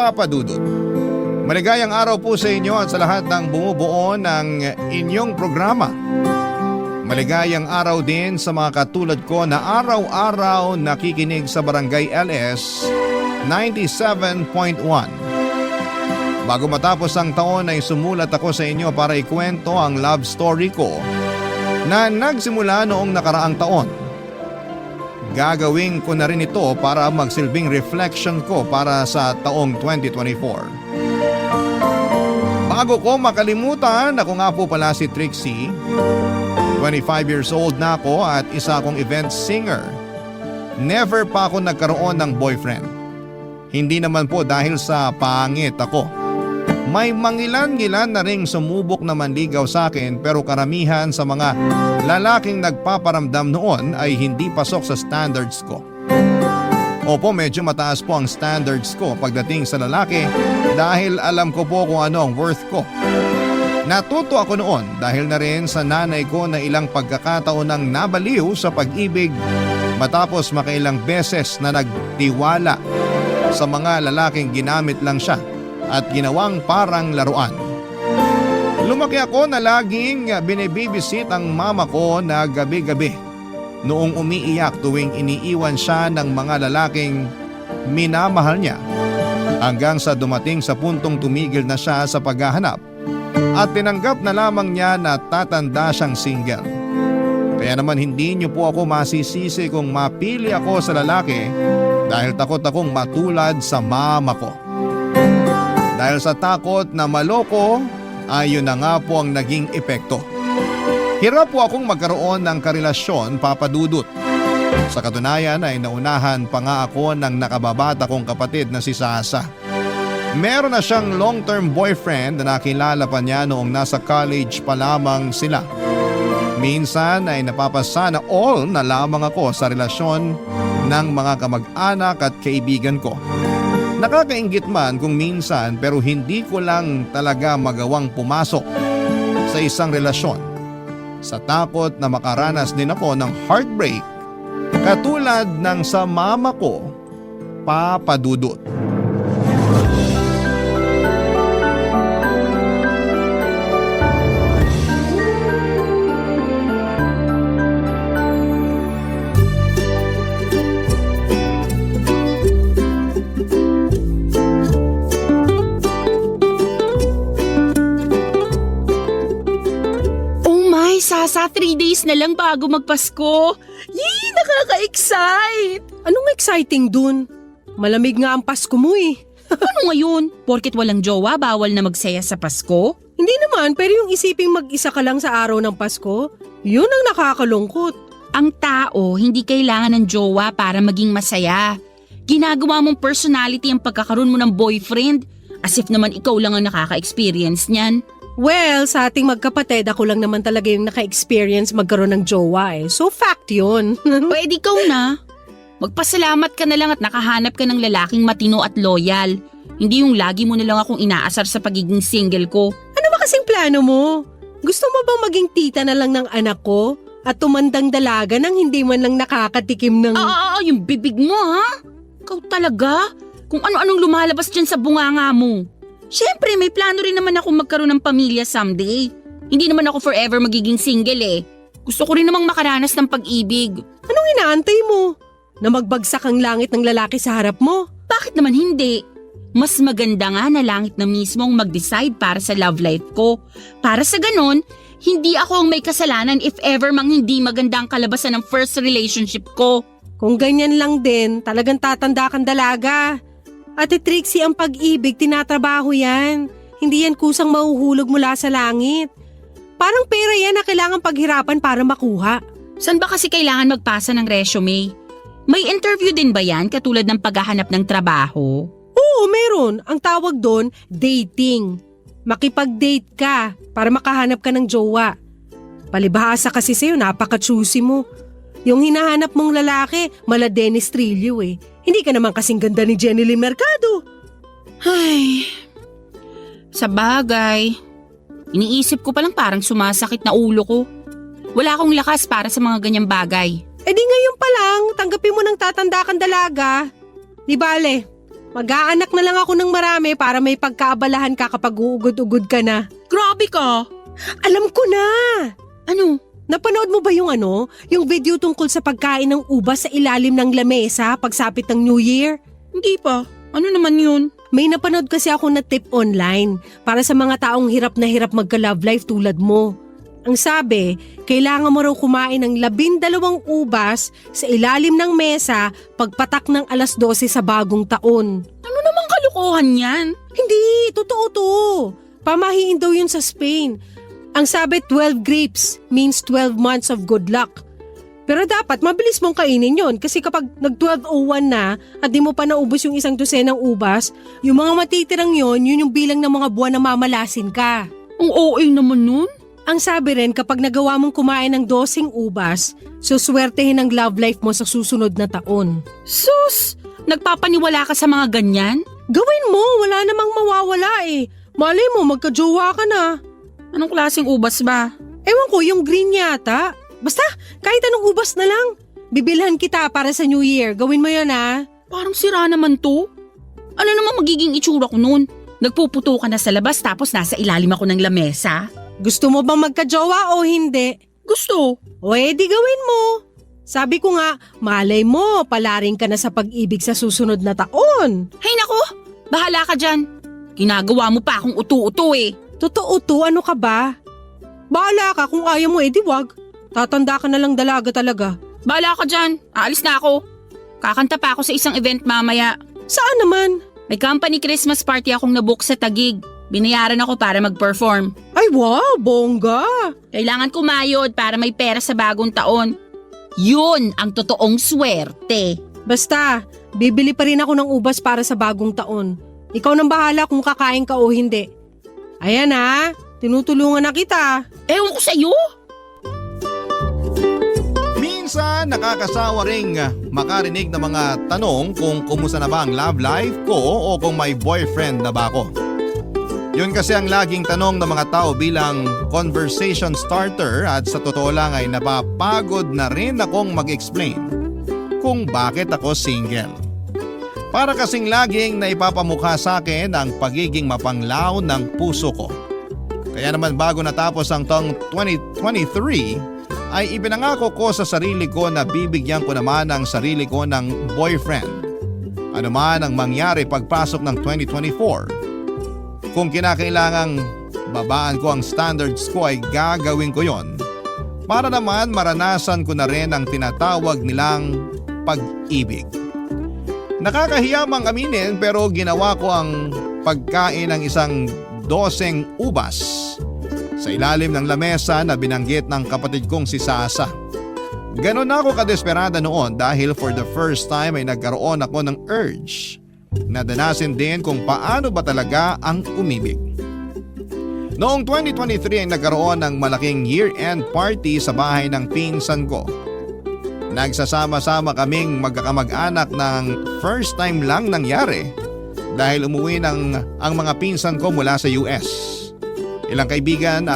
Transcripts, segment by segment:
Papa Dudut. Maligayang araw po sa inyo at sa lahat ng bumubuo ng inyong programa. Maligayang araw din sa mga katulad ko na araw-araw nakikinig sa Barangay LS 97.1. Bago matapos ang taon ay sumulat ako sa inyo para ikwento ang love story ko na nagsimula noong nakaraang taon. Gagawin ko na rin ito para magsilbing reflection ko para sa taong 2024. Bago ko makalimutan, ako nga po pala si Trixie. 25 years old na ako at isa akong event singer. Never pa ako nagkaroon ng boyfriend. Hindi naman po dahil sa pangit ako. May mangilan-ngilan na ring sumubok na manligaw sa akin pero karamihan sa mga lalaking nagpaparamdam noon ay hindi pasok sa standards ko. Opo, medyo mataas po ang standards ko pagdating sa lalaki dahil alam ko po kung ano ang worth ko. Natuto ako noon dahil na rin sa nanay ko na ilang pagkakataon nang nabaliw sa pag-ibig matapos makailang beses na nagtiwala sa mga lalaking ginamit lang siya at ginawang parang laruan. Lumaki ako na laging binibibisit ang mama ko na gabi-gabi noong umiiyak tuwing iniiwan siya ng mga lalaking minamahal niya hanggang sa dumating sa puntong tumigil na siya sa paghahanap at tinanggap na lamang niya na tatanda siyang single. Kaya naman hindi niyo po ako masisisi kung mapili ako sa lalaki dahil takot akong matulad sa mama ko. Dahil sa takot na maloko ay yun na nga po ang naging epekto. Hirap po akong magkaroon ng karelasyon, Papa Dudut. Sa katunayan ay naunahan pa nga ako ng nakababata kong kapatid na si Sasa. Meron na siyang long-term boyfriend na nakilala pa niya noong nasa college pa lamang sila. Minsan ay napapasana all na lamang ako sa relasyon ng mga kamag-anak at kaibigan ko. Nakakainggit man kung minsan pero hindi ko lang talaga magawang pumasok sa isang relasyon sa takot na makaranas din ako ng heartbreak katulad ng sa mama ko, Papa Dudut. Sasa, 3 days na lang bago magpasko. Yee, nakaka-excite! Anong exciting dun? Malamig nga ang Pasko mo eh. Ano ngayon? Porket walang jowa, bawal na magsaya sa Pasko? Hindi naman, pero yung isiping mag-isa ka lang sa araw ng Pasko, yun ang nakakalungkot. Ang tao, hindi kailangan ng jowa para maging masaya. Ginagawa mong personality ang pagkakaroon mo ng boyfriend. As if naman ikaw lang ang nakaka-experience niyan. Well, sa ating magkapatid, ako lang naman talaga yung naka-experience magkaroon ng jowa eh. So fact yun. Pwede ikaw na. Magpasalamat ka na lang at nakahanap ka ng lalaking matino at loyal. Hindi yung lagi mo na lang akong inaasar sa pagiging single ko. Ano ba kasing plano mo? Gusto mo bang maging tita na lang ng anak ko? At tumandang dalaga nang hindi man lang nakakatikim ng… Yung bibig mo ha? Ikaw talaga? Kung ano-anong lumalabas dyan sa bunganga mo. Siyempre, may plano rin naman ako magkaroon ng pamilya someday. Hindi naman ako forever magiging single eh. Gusto ko rin namang makaranas ng pag-ibig. Anong inaantay mo? Na magbagsak ang langit ng lalaki sa harap mo? Bakit naman hindi? Mas maganda nga na langit na mismo ang mag-decide para sa love life ko. Para sa ganon, hindi ako ang may kasalanan if ever mang hindi maganda ang kalabasan ng first relationship ko. Kung ganyan lang din, talagang tatanda kang dalaga. Ate Trixie, ang pag-ibig, tinatrabaho yan. Hindi yan kusang mahuhulog mula sa langit. Parang pera yan na kailangan paghirapan para makuha. Saan ba kasi kailangan magpasa ng resume? May interview din ba yan katulad ng paghahanap ng trabaho? Oo, meron. Ang tawag doon, dating. Makipag-date ka para makahanap ka ng jowa. Palibhasa kasi sa'yo, napaka-choosy mo. Yung hinahanap mong lalaki, mala Dennis Trillo eh. Hindi ka naman kasing ganda ni Jenny Lynn Mercado. Ay, sa bagay, iniisip ko palang parang sumasakit na ulo ko. Wala akong lakas para sa mga ganyang bagay. Eh di ngayon pa lang, tanggapin mo ng tatanda kang dalaga. Di bale, Mag-aanak na lang ako ng marami para may pagkaabalahan ka kapag uugod-ugod ka na. Grabe ka! Alam ko na! Ano? Napanood mo ba yung video tungkol sa pagkain ng ubas sa ilalim ng lamesa pagsapit ng New Year? Hindi pa. Ano naman yun? May napanood kasi ako na tip online para sa mga taong hirap na hirap magka-love life tulad mo. Ang sabi, kailangan mo raw kumain ng 12 ubas sa ilalim ng mesa pagpatak ng 12:00 sa bagong taon. Ano namang kalukuhan yan? Hindi, totoo to. Pamahiin daw yun sa Spain. Ang sabi 12 grapes means 12 months of good luck. Pero dapat mabilis mong kainin yon kasi kapag nag-12:01 na at di mo pa naubos yung 1 dosenang ubas, yung mga matitirang yun yung bilang ng mga buwan na mamalasin ka. Ang OA naman nun? Ang sabi rin kapag nagawa mong kumain ng 12 ubas, suswertehin ang love life mo sa susunod na taon. Sus! Nagpapaniwala ka sa mga ganyan? Gawin mo, wala namang mawawala eh. Malay mo, magkajowa ka na. Anong klaseng ubas ba? Ewan ko, yung green yata. Basta, kahit anong ubas na lang. Bibilhan kita para sa New Year. Gawin mo yun ha. Parang sira naman to. Ano naman magiging itsura ko nun? Nagpuputo ka na sa labas tapos nasa ilalim ako ng lamesa? Gusto mo bang magkajowa o hindi? Gusto. O edi gawin mo. Sabi ko nga, malay mo, palaring ka na sa pag-ibig sa susunod na taon. Hay nako, bahala ka dyan. Ginagawa mo pa akong utu-utu eh. Totoo to, ano ka ba? Bahala ka, kung ayaw mo edi wag. Tatanda ka na lang dalaga talaga. Bahala ka dyan, aalis na ako. Kakanta pa ako sa isang event mamaya. Saan naman? May company Christmas party akong nabook sa Taguig. Binayaran ako para mag-perform. Ay wow, bongga. Kailangan kumayod para may pera sa bagong taon. Yun ang totoong swerte. Basta, bibili pa rin ako ng ubas para sa bagong taon. Ikaw nang bahala kung kakain ka o hindi. Ayan ha, tinutulungan na kita. Ewan ko sa'yo. Minsan nakakasawa ring makarinig ng mga tanong kung kumusta na ba ang love life ko o kung may boyfriend na ba ako. Yun kasi ang laging tanong ng mga tao bilang conversation starter at sa totoo lang ay napapagod na rin akong mag-explain kung bakit ako single. Para kasing laging naipapamukha sa akin ang pagiging mapanglaw ng puso ko. Kaya naman bago natapos ang taong 2023 ay ipinangako ko sa sarili ko na bibigyan ko naman ang sarili ko ng boyfriend. Ano man ang mangyari pagpasok ng 2024. Kung kinakailangang babaan ko ang standards ko ay gagawin ko yon. Para naman maranasan ko na rin ang tinatawag nilang pag-ibig. Nakakahiya mang aminin pero ginawa ko ang pagkain ng 12 ubas sa ilalim ng lamesa na binanggit ng kapatid kong si Sasa. Ganon na ako kadesperada noon dahil for the first time ay nagkaroon ako ng urge. Nadanasin din kung paano ba talaga ang umibig. Noong 2023 ay nagkaroon ng malaking year-end party sa bahay ng pinsan ko. Nagsasama-sama kaming magkakamag-anak ng first time lang nangyari dahil umuwi ang mga pinsan ko mula sa US. Ilang kaibigan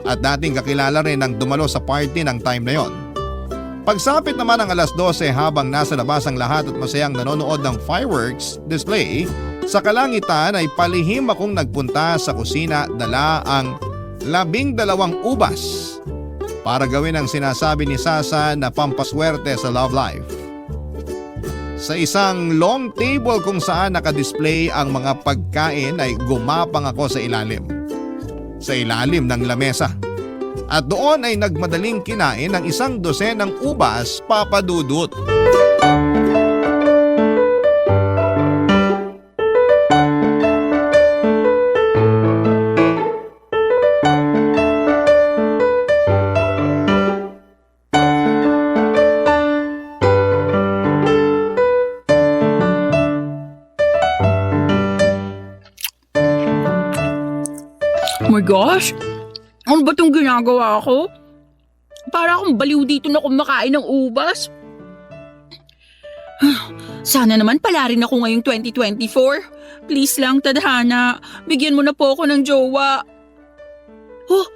at dating kakilala rin ang dumalo sa party ng time na yon. Pagsapit naman ng 12:00 habang nasa labas ang lahat at masayang nanonood ng fireworks display, sa kalangitan ay palihim akong nagpunta sa kusina dala ang 12 ubas para gawin ang sinasabi ni Sasa na pampaswerte sa love life. Sa isang long table kung saan nakadisplay ang mga pagkain ay gumapang ako sa ilalim ng lamesa. At doon ay nagmadaling kinain ng 12 ubas, Papa Dudut. Oh my gosh! Ano ba itong ginagawa ko? Para akong baliw dito na kumakain ng ubas. Sana naman pala rin ako ngayong 2024. Please lang, tadhana. Bigyan mo na po ako ng jowa. Oh,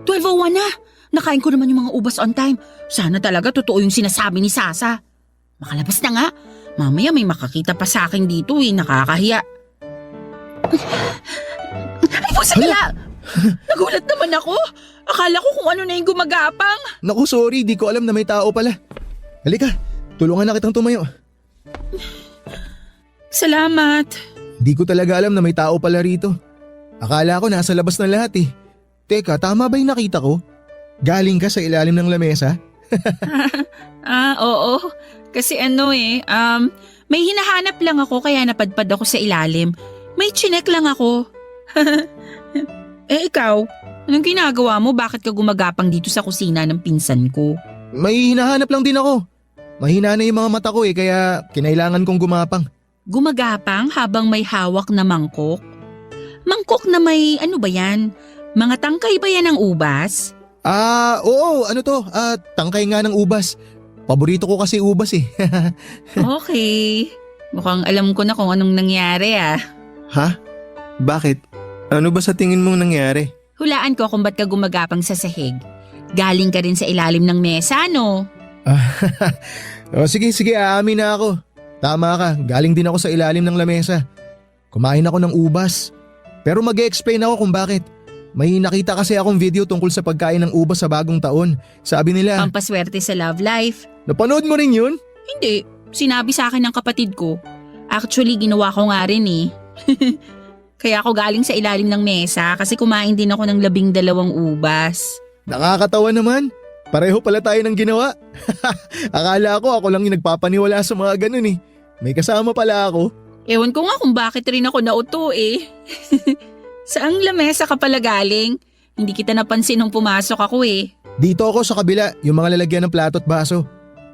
12:01 na. Nakain ko naman yung mga ubas on time. Sana talaga totoo yung sinasabi ni Sasa. Makalabas na nga. Mamaya may makakita pa sa akin dito nakakahiya. Ay po, sagla! Nagulat naman ako. Akala ko kung ano na yung gumagapang. Naku, sorry, di ko alam na may tao pala. Halika, tulungan na kitang tumayo. Salamat. Di ko talaga alam na may tao pala rito. Akala ko nasa labas na lahat eh. Teka, tama ba yung nakita ko? Galing ka sa ilalim ng lamesa? Oo. Kasi may hinahanap lang ako kaya napadpad ako sa ilalim. May chinek lang ako. Ikaw, anong ginagawa mo? Bakit ka gumagapang dito sa kusina ng pinsan ko? May hinahanap lang din ako. Mahina na yung mga mata ko kaya kinailangan kong gumapang. Gumagapang habang may hawak na mangkok? Mangkok na may ano ba yan? Mga tangkay ba yan ng ubas? Oo, ano to? Tangkay nga ng ubas. Paborito ko kasi ubas eh. Okay. Mukhang alam ko na kung anong nangyari Ha? Bakit? Ano ba sa tingin mong nangyari? Hulaan ko kung ba't ka gumagapang sa sahig. Galing ka rin sa ilalim ng mesa, no? Sige, aamin na ako. Tama ka, galing din ako sa ilalim ng lamesa. Kumain ako ng ubas. Pero mag-e-explain ako kung bakit. May nakita kasi akong video tungkol sa pagkain ng ubas sa bagong taon. Sabi nila… Pampaswerte sa love life. Napanood mo rin yun? Hindi. Sinabi sa akin ng kapatid ko. Actually, ginawa ko nga rin eh. Kaya ako galing sa ilalim ng mesa kasi kumain din ako ng 12 ubas. Nakakatawa naman. Pareho pala tayo ng ginawa. Akala ko ako lang yung nagpapaniwala sa mga ganun eh. May kasama pala ako. Ewan ko nga kung bakit rin ako nauto eh. Saang lamesa ka pala galing? Hindi kita napansin nung pumasok ako eh. Dito ako sa kabila, yung mga lalagyan ng plato at baso.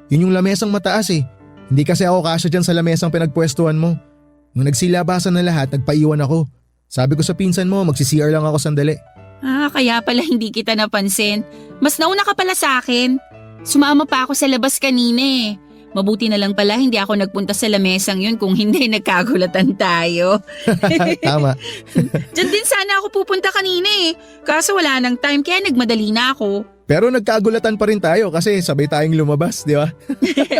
Yun yung lamesang mataas eh. Hindi kasi ako kasya dyan sa lamesang pinagpwestuhan mo. Nung nagsilabasan na lahat, nagpaiwan ako. Sabi ko sa pinsan mo, magsi-CR lang ako sandali. Kaya pala hindi kita napansin. Mas nauna ka pala sa akin. Sumama pa ako sa labas kanina eh. Mabuti na lang pala hindi ako nagpunta sa lamesang yun kung hindi nagkagulatan tayo. Tama. Diyan din sana ako pupunta kanina eh. Kaso wala nang time kaya nagmadali na ako. Pero nagkagulatan pa rin tayo kasi sabay tayong lumabas, di ba?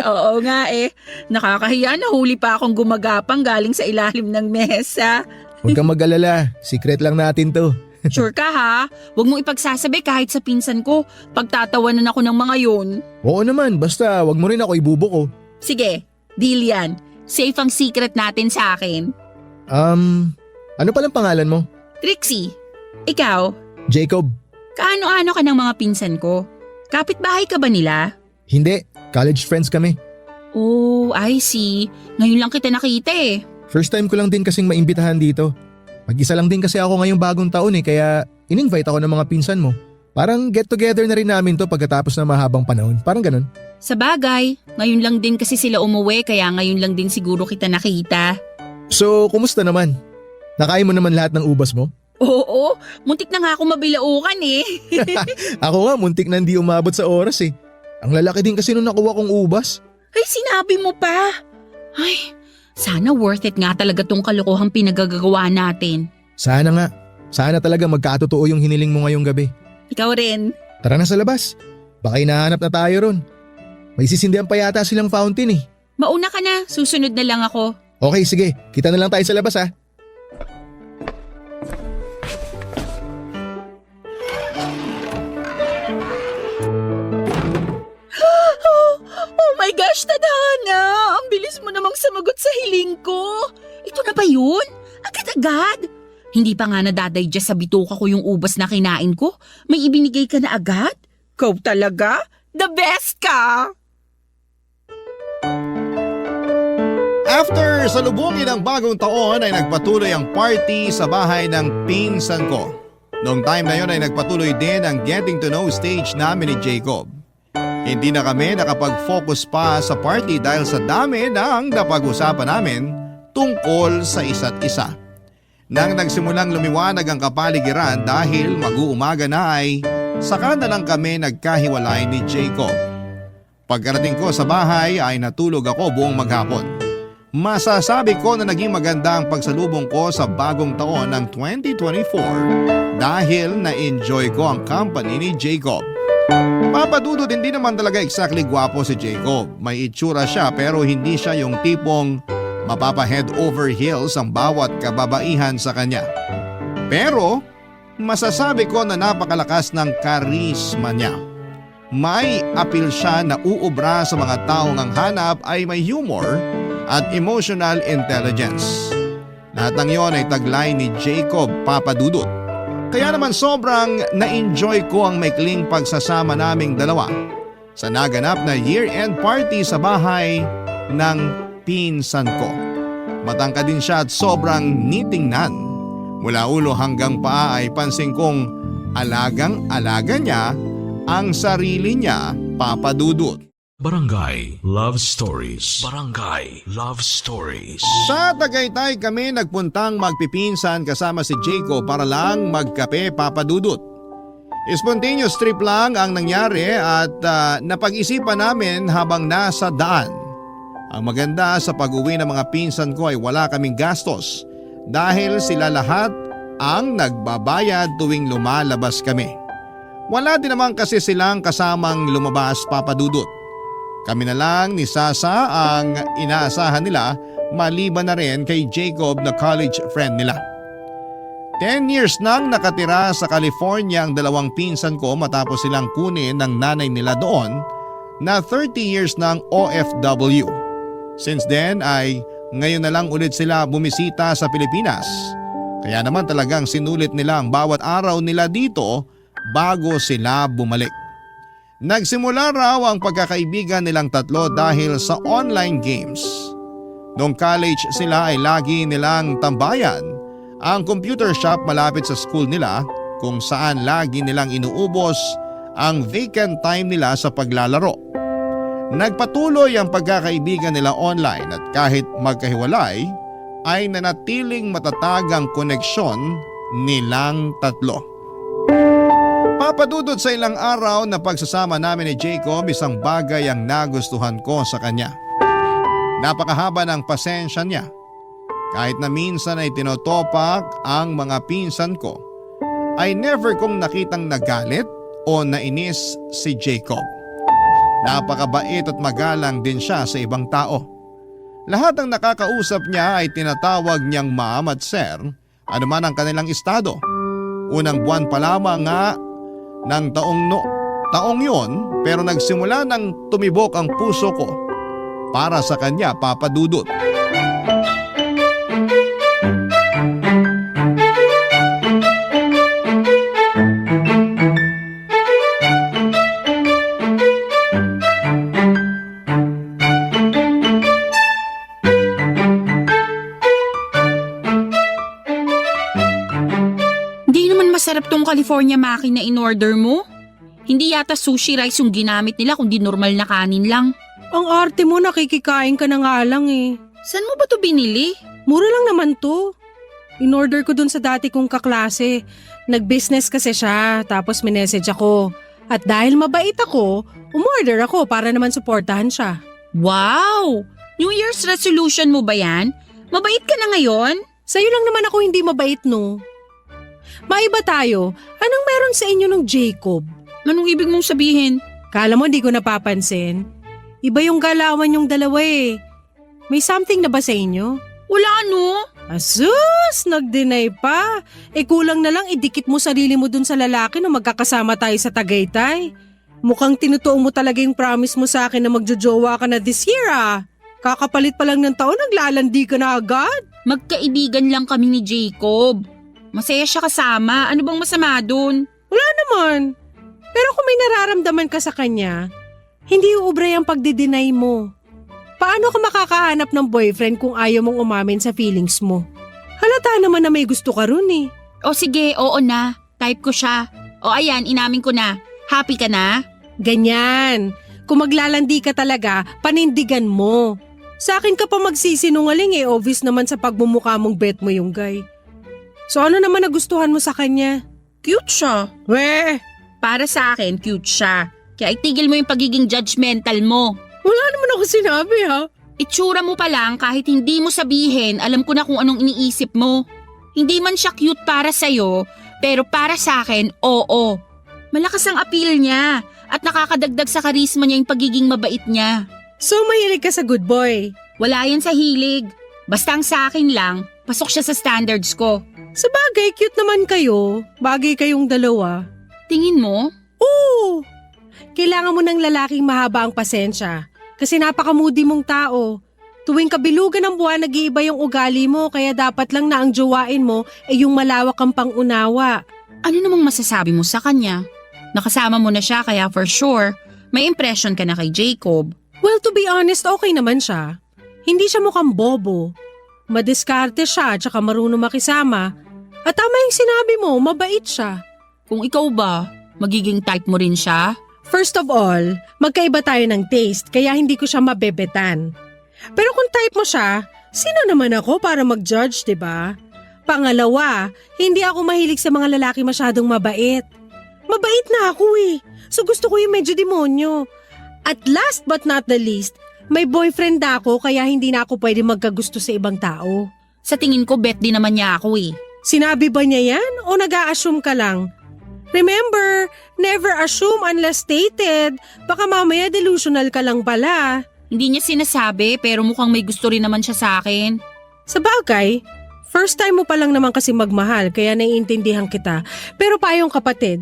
Oo nga eh. Nakakahiya na huli pa akong gumagapang galing sa ilalim ng mesa. Huwag kang mag-alala, secret lang natin to. Sure ka ha? Huwag mong ipagsasabi kahit sa pinsan ko. Pagtatawanan ako ng mga yun. Oo naman, basta wag mo rin ako ibubuko. Sige, deal yan. Safe ang secret natin sa akin. Ano palang pangalan mo? Trixie, ikaw, Jacob. kaano-ano ka ng mga pinsan ko? Kapitbahay ka ba nila? Hindi, college friends kami. Oh, I see. Ngayon lang kita nakita eh. First time ko lang din kasing maimbitahan dito. Mag-isa lang din kasi ako ngayong bagong taon kaya in-invite ako ng mga pinsan mo. Parang get together na rin namin to pagkatapos ng mahabang panahon. Parang ganun. Sa bagay, ngayon lang din kasi sila umuwi kaya ngayon lang din siguro kita nakita. So, kumusta naman? Nakain mo naman lahat ng ubas mo? Oo, muntik na nga ako mabilaukan eh. Ako nga, muntik na hindi umabot sa oras eh. Ang lalaki din kasi nung nakuha kong ubas. Ay, sinabi mo pa. Ay, sana worth it nga talaga tong kalokohang pinagagagawa natin. Sana nga. Sana talaga magkatotoo yung hiniling mo ngayong gabi. Ikaw rin. Tara na sa labas. Baka hinahanap na tayo ron. May sisindihan pa yata silang fountain eh. Mauna ka na, susunod na lang ako. Okay, sige. Kita na lang tayo sa labas ha. Oh my gosh, Tadhana! Ang bilis mo namang sumagot sa hiling ko. Ito na ba yun? Agad-agad? Hindi pa nga nadadigest sa bituka ko yung ubas na kinain ko. May ibinigay ka na agad? Kau talaga? The best ka! After salubungin ang bagong taon ay nagpatuloy ang party sa bahay ng pinsan ko. Noong time na yon ay nagpatuloy din ang getting to know stage namin ni Jacob. Hindi na kami nakapag-focus pa sa party dahil sa dami ng napag-usapan namin tungkol sa isa't isa. Nang nagsimulang lumiwanag ang kapaligiran dahil mag-uumaga na ay saka na lang kami nagkahiwalay ni Jacob. Pagkarating ko sa bahay ay natulog ako buong maghapon. Masasabi ko na naging maganda ang pagsalubong ko sa bagong taon ng 2024 dahil na-enjoy ko ang company ni Jacob. Papa Dudut, hindi naman talaga exactly gwapo si Jacob. May itsura siya pero hindi siya yung tipong mapapa-head over heels ang bawat kababaihan sa kanya. Pero masasabi ko na napakalakas ng karisma niya. May appeal siya na uubra sa mga taong ang hanap ay may humor at emotional intelligence. Lahat ng yon ay taglay ni Jacob, Papa Dudut. Kaya naman sobrang na-enjoy ko ang maikling pagsasama naming dalawa sa naganap na year-end party sa bahay ng pinsan ko. Matangkad din siya at sobrang nitingnan. Mula ulo hanggang paa ay pansin kong alagang-alaga niya ang sarili niya, Papa Dudut. Barangay Love Stories. Barangay Love Stories. Sa Tagaytay kami nagpuntang magpipinsan kasama si Jacob para lang magkape, Papa Dudut. Spontaneous trip lang ang nangyari at napag-isipan namin habang nasa daan. Ang maganda sa pag-uwi ng mga pinsan ko ay wala kaming gastos dahil sila lahat ang nagbabayad tuwing lumalabas kami. Wala din naman kasi silang kasamang lumabas, Papa Dudut. Kami na lang ni Sasa ang inaasahan nila maliban na rin kay Jacob na college friend nila. 10 years nang nakatira sa California ang dalawang pinsan ko matapos silang kunin ng nanay nila doon na 30 years ng OFW. Since then ay ngayon na lang ulit sila bumisita sa Pilipinas. Kaya naman talagang sinulit nila ang bawat araw nila dito bago sila bumalik. Nagsimula raw ang pagkakaibigan nilang tatlo dahil sa online games. Noong college sila ay lagi nilang tambayan ang computer shop malapit sa school nila kung saan lagi nilang inuubos ang vacant time nila sa paglalaro. Nagpatuloy ang pagkakaibigan nila online at kahit magkahiwalay ay nanatiling matatag ang koneksyon nilang tatlo. Papadudod sa ilang araw na pagsasama namin ni Jacob, isang bagay ang nagustuhan ko sa kanya. Napakahaba ng pasensya niya. Kahit na minsan ay tinotopak ang mga pinsan ko, ay never kong nakitang nagalit o nainis si Jacob. Napakabait at magalang din siya sa ibang tao. Lahat ng nakakausap niya ay tinatawag niyang ma'am at sir, anuman ang kanilang estado. Unang buwan pa lamang nga ng taong yon pero nagsimula nang tumibok ang puso ko para sa kanya, Papa Dudut. Masarap tong California maki na in-order mo. Hindi yata sushi rice yung ginamit nila kundi normal na kanin lang. Ang arte mo, nakikikain ka na nga lang eh. Saan mo ba to binili? Mura lang naman to. In-order ko dun sa dati kong kaklase. Nag-business kasi siya, tapos minessage ako. At dahil mabait ako, umorder ako para naman suportahan siya. Wow! New Year's resolution mo ba yan? Mabait ka na ngayon? Sa'yo lang naman ako hindi mabait, no? Maiba tayo. Anong meron sa inyo ng Jacob? Anong ibig mong sabihin? Kala mo di ko napapansin? Iba yung galawan yung dalawa eh. May something na ba sa inyo? Wala no. Asus! Nag-deny pa. Kulang na lang idikit mo sarili mo dun sa lalaki na magkakasama tayo sa Tagaytay. Mukhang tinutuong mo talaga yung promise mo sa akin na magjojowa ka na this year ah. Kakapalit pa lang ng taon, naglalandi ka na agad. Magkaibigan lang kami ni Jacob. Masaya siya kasama. Ano bang masama dun? Wala naman. Pero kung may nararamdaman ka sa kanya, hindi uubray ang pagdi-deny mo. Paano ka makakahanap ng boyfriend kung ayaw mong umamin sa feelings mo? Halata naman na may gusto ka ron eh. O sige, oo na. Type ko siya. O ayan, inamin ko na. Happy ka na? Ganyan. Kung maglalandi ka talaga, panindigan mo. Sa akin ka pa magsisinungaling eh, obvious naman sa pagmumukha mong bet mo yung guy. So ano naman nagustuhan mo sa kanya? Cute siya. Weh! Para sa akin, cute siya. Kaya itigil mo yung pagiging judgmental mo. Wala naman ako sinabi ha. Itsura mo pa lang kahit hindi mo sabihin, alam ko na kung anong iniisip mo. Hindi man siya cute para sa'yo, pero para sa akin, oo. Malakas ang appeal niya at nakakadagdag sa karisma niya yung pagiging mabait niya. So mahilig ka sa good boy. Wala yan sa hilig. Basta ang sa akin lang, pasok siya sa standards ko. Sa bagay, cute naman kayo. Bagay kayong dalawa. Tingin mo? Oo! Kailangan mo ng lalaking mahaba ang pasensya. Kasi napaka-moody mong tao. Tuwing kabilugan ng buwan, nag-iiba yung ugali mo, kaya dapat lang na ang jowain mo ay yung malawak ang pangunawa. Ano namang masasabi mo sa kanya? Nakasama mo na siya kaya for sure, may impression ka na kay Jacob. Well, to be honest, okay naman siya. Hindi siya mukhang bobo. Madiskarte siya at saka marunong makisama. At tama yung sinabi mo, mabait siya. Kung ikaw ba, magiging type mo rin siya? First of all, magkaiba tayo ng taste kaya hindi ko siya mabebetan. Pero kung type mo siya, sino naman ako para mag-judge, diba? Pangalawa, hindi ako mahilig sa mga lalaki masyadong mabait. Mabait na ako eh. So gusto ko yung medyo demonyo. At last but not the least, may boyfriend na ako kaya hindi na ako pwede magkagusto sa ibang tao. Sa tingin ko, bet din naman niya ako eh. Sinabi ba niya yan o nag-a-assume ka lang? Remember, never assume unless stated. Baka mamaya delusional ka lang pala. Hindi niya sinasabi pero mukhang may gusto rin naman siya sa akin. Sa bagay, first time mo pa lang naman kasi magmahal kaya naiintindihan kita. Pero payong kapatid,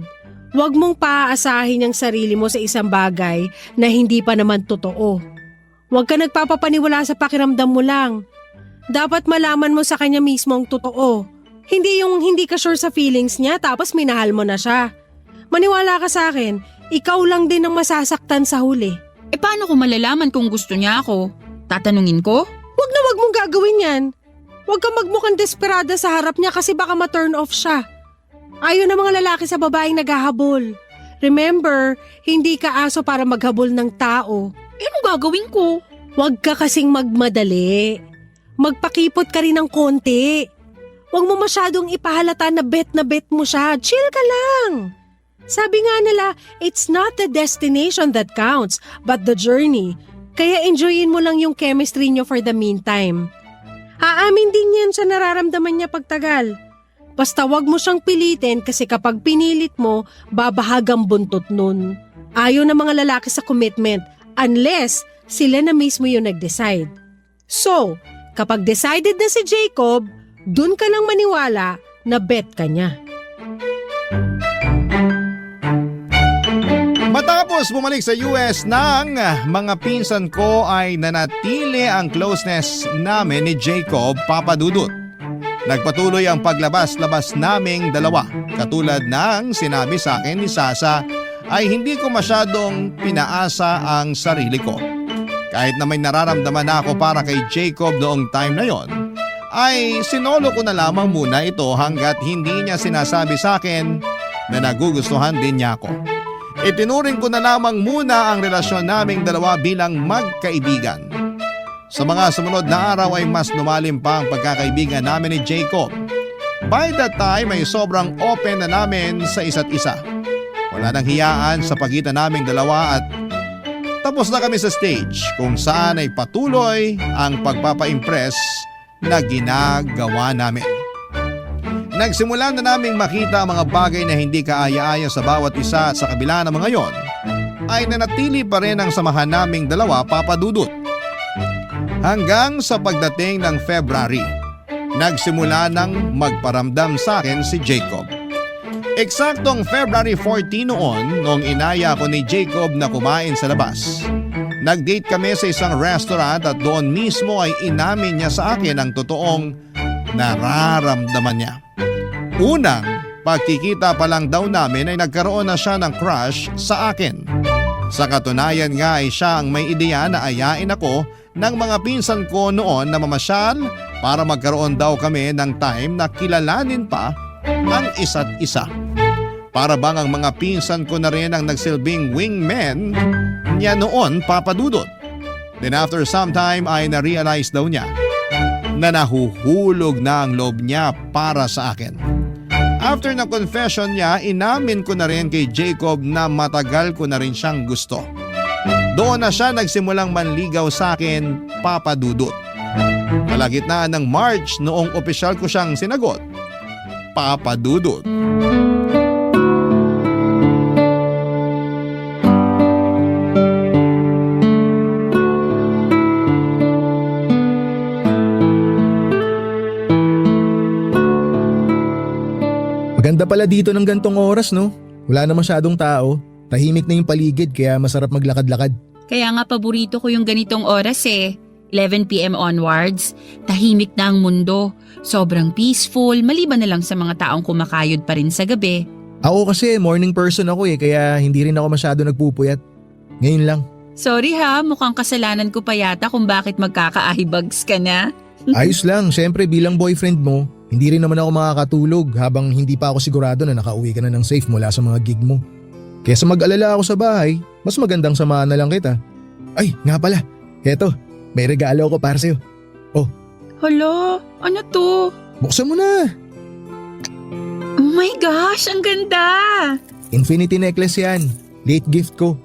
huwag mong paaasahin ang sarili mo sa isang bagay na hindi pa naman totoo. Huwag ka nagpapapaniwala sa pakiramdam mo lang. Dapat malaman mo sa kanya mismo ang totoo. Hindi yung hindi ka sure sa feelings niya tapos minahal mo na siya. Maniwala ka sa akin, ikaw lang din ang masasaktan sa huli. Eh paano ko malalaman kung gusto niya ako? Tatanungin ko? Wag mong gagawin yan. Huwag kang magmukhang desperada sa harap niya kasi baka ma-turn off siya. Ayaw ng mga lalaki sa babaeng naghahabol. Remember, hindi ka aso para maghabol ng tao. Eh anong gagawin ko? Huwag ka kasing magmadali. Magpakipot ka rin ng konti. Huwag mo masyadong ipahalata na bet mo siya. Chill ka lang. Sabi nga nila, it's not the destination that counts, but the journey. Kaya enjoyin mo lang yung chemistry nyo for the meantime. Aamin din yan sa nararamdaman niya pagtagal. Basta wag mo siyang pilitin kasi kapag pinilit mo, babahag ang buntot nun. Ayaw ng mga lalaki sa commitment unless sila na mismo yung nag-decide. So, kapag decided na si Jacob, dun ka lang maniwala na bet ka niya. Matapos bumalik sa US ng mga pinsan ko ay nanatili ang closeness namin ni Jacob Papadudut. Nagpatuloy ang paglabas-labas naming dalawa. Katulad ng sinabi sa akin ni Sasa ay hindi ko masyadong pinaasa ang sarili ko. Kahit na may nararamdaman na ako para kay Jacob noong time na yon, ay sinolo ko na lamang muna ito hanggat hindi niya sinasabi sa akin na nagugustuhan din niya ako. Itinuring ko na lamang muna ang relasyon naming dalawa bilang magkaibigan. Sa mga sumunod na araw ay mas lumalim pa ang pagkakaibigan namin ni Jacob. By that time ay sobrang open na namin sa isa't isa. Wala nang hiyaan sa pagitan naming dalawa at tapos na kami sa stage kung saan ay patuloy ang pagpapa-impress na ginagawa namin. Nagsimula na naming makita ang mga bagay na hindi kaaya-aya sa bawat isa at sa kabila ng mga yon ay nanatili pa rin ang samahan naming dalawa, Papadudut. Hanggang sa pagdating ng February, nagsimula nang magparamdam sa akin si Jacob. Eksaktong February 14 noong inaya ko ni Jacob na kumain sa labas. Nag-date kami sa isang restaurant at doon mismo ay inamin niya sa akin ang totoong nararamdaman niya. Unang pagkikita pa lang daw namin ay nagkaroon na siya ng crush sa akin. Sa katunayan nga ay siya ang may ideya na ayain ako ng mga pinsan ko noon na mamasyal para magkaroon daw kami ng time na kilalanin pa ang isa't isa. Para bang ang mga pinsan ko na rin ang nagsilbing wingmen niya noon, Papadudot. Then after some time ay na-realize daw niya na nahuhulog na ang loob niya para sa akin. After ng confession niya, inamin ko na rin kay Jacob na matagal ko na rin siyang gusto. Doon na siya nagsimulang manligaw sa akin, Papadudut. Kalagitnaan ng March noong opisyal ko siyang sinagot, Papadudut. Maganda pala dito ng gantong oras, no? Wala na masyadong tao. Tahimik na yung paligid kaya masarap maglakad-lakad. Kaya nga paborito ko yung ganitong oras eh. 11 p.m. onwards, tahimik na ang mundo. Sobrang peaceful, maliban na lang sa mga taong kumakayod pa rin sa gabi. Ako kasi morning person ako kaya hindi rin ako masyado nagpupuyat. Ngayon lang. Sorry ha, mukhang kasalanan ko pa yata kung bakit magkaka-eyebags ka na. Ayos lang, syempre bilang boyfriend mo, hindi rin naman ako makakatulog habang hindi pa ako sigurado na nakauwi ka na ng safe mula sa mga gig mo. Kaya sa mag-alala ako sa bahay, mas magandang samahan na lang kita. Ay, nga pala, eto, may regalo ako para sa'yo. Hala, ano to? Buksan mo na! Oh my gosh, ang ganda! Infinity necklace yan, late gift ko.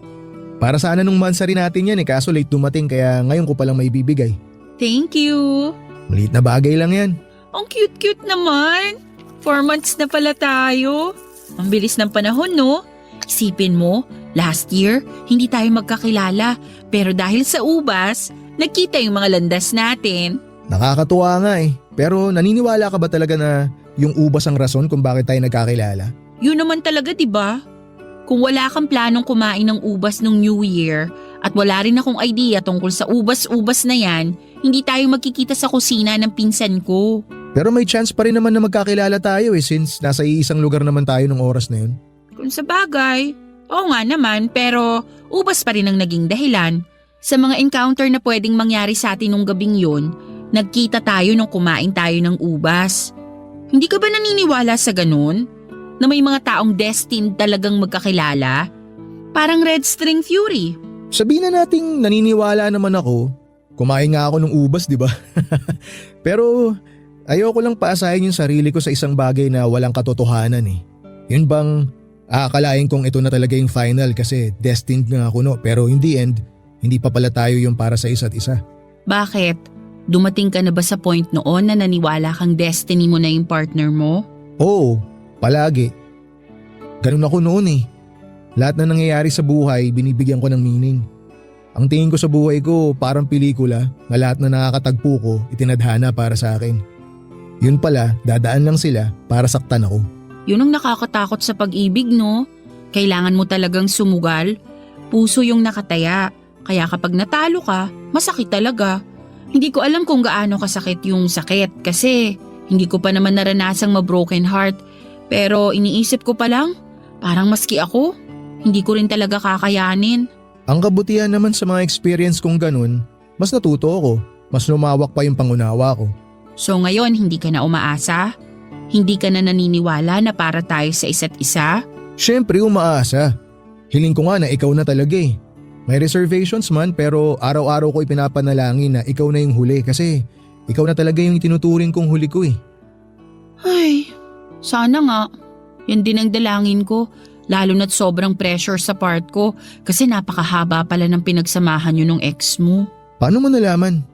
Para sana nung mansari natin yan kaso late dumating kaya ngayon ko palang may bibigay. Thank you! Maliit na bagay lang yan. Ang cute-cute naman! 4 months na pala tayo. Ang bilis ng panahon, no? Isipin mo, last year, hindi tayo magkakilala. Pero dahil sa ubas, nagkita yung mga landas natin. Nakakatuwa nga pero naniniwala ka ba talaga na yung ubas ang rason kung bakit tayo nagkakilala? Yun naman talaga, di ba? Kung wala kang planong kumain ng ubas nung New Year at wala rin akong idea tungkol sa ubas-ubas na yan, hindi tayo magkikita sa kusina ng pinsan ko. Pero may chance pa rin naman na magkakilala tayo since nasa iisang lugar naman tayo nung oras na yun. Kung sa bagay, oo nga naman, pero ubas pa rin ang naging dahilan. Sa mga encounter na pwedeng mangyari sa atin nung gabing yun, nagkita tayo nung kumain tayo ng ubas. Hindi ka ba naniniwala sa ganun? Na may mga taong destined talagang magkakilala? Parang Red String Fury. Sabihin na nating naniniwala naman ako. Kumain nga ako ng ubas, di ba? Pero ayoko lang paasahin yung sarili ko sa isang bagay na walang katotohanan Yun bang aakalain kong ito na talaga yung final kasi destined nga ako no? Pero in the end, hindi pa pala tayo yung para sa isa't isa. Bakit? Dumating ka na ba sa point noon na naniwala kang destiny mo na yung partner mo? Oo, palagi. Ganun ako noon Lahat na nangyayari sa buhay, binibigyan ko ng meaning. Ang tingin ko sa buhay ko parang pelikula na lahat na nakakatagpo ko itinadhana para sa akin. Yun pala, dadaan lang sila para saktan ako. Yun ang nakakatakot sa pag-ibig, no? Kailangan mo talagang sumugal. Puso yung nakataya. Kaya kapag natalo ka, masakit talaga. Hindi ko alam kung gaano kasakit yung sakit kasi hindi ko pa naman naranasang ma-broken heart. Pero iniisip ko pa lang, parang maski ako, hindi ko rin talaga kakayanin. Ang kabutihan naman sa mga experience kong ganun, mas natuto ako, mas lumawak pa yung pangunawa ko. So ngayon hindi ka na umaasa? Hindi ka na naniniwala na para tayo sa isa't isa? Siyempre umaasa. Hiling ko nga na ikaw na talaga May reservations man pero araw-araw ko ipinapanalangin na ikaw na yung huli kasi ikaw na talaga yung itinuturing kong huli ko Ay, sana nga. Yan din ang dalangin ko. Lalo na't sobrang pressure sa part ko kasi napakahaba pala ng pinagsamahan nyo nung ex mo. Paano mo nalaman?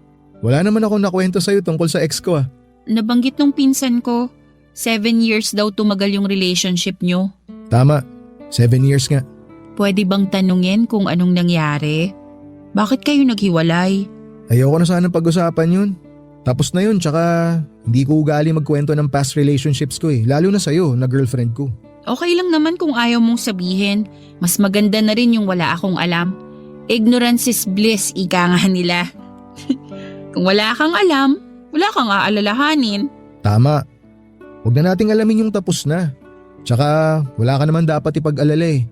Wala naman akong nakwento sa'yo tungkol sa ex ko Nabanggit nung pinsan ko, 7 years daw tumagal yung relationship nyo. Tama, 7 years nga. Pwede bang tanungin kung anong nangyari? Bakit kayo naghiwalay? Ayoko na sanang pag-usapan yun. Tapos na yun tsaka hindi ko ugali magkwento ng past relationships ko lalo na sa'yo na girlfriend ko. Okay lang naman kung ayaw mong sabihin. Mas maganda na rin yung wala akong alam. Ignorance is bliss, ika nga nila. Kung wala kang alam, wala kang aalalahanin. Tama. Huwag na nating alamin yung tapos na. Tsaka wala ka naman dapat ipag-alala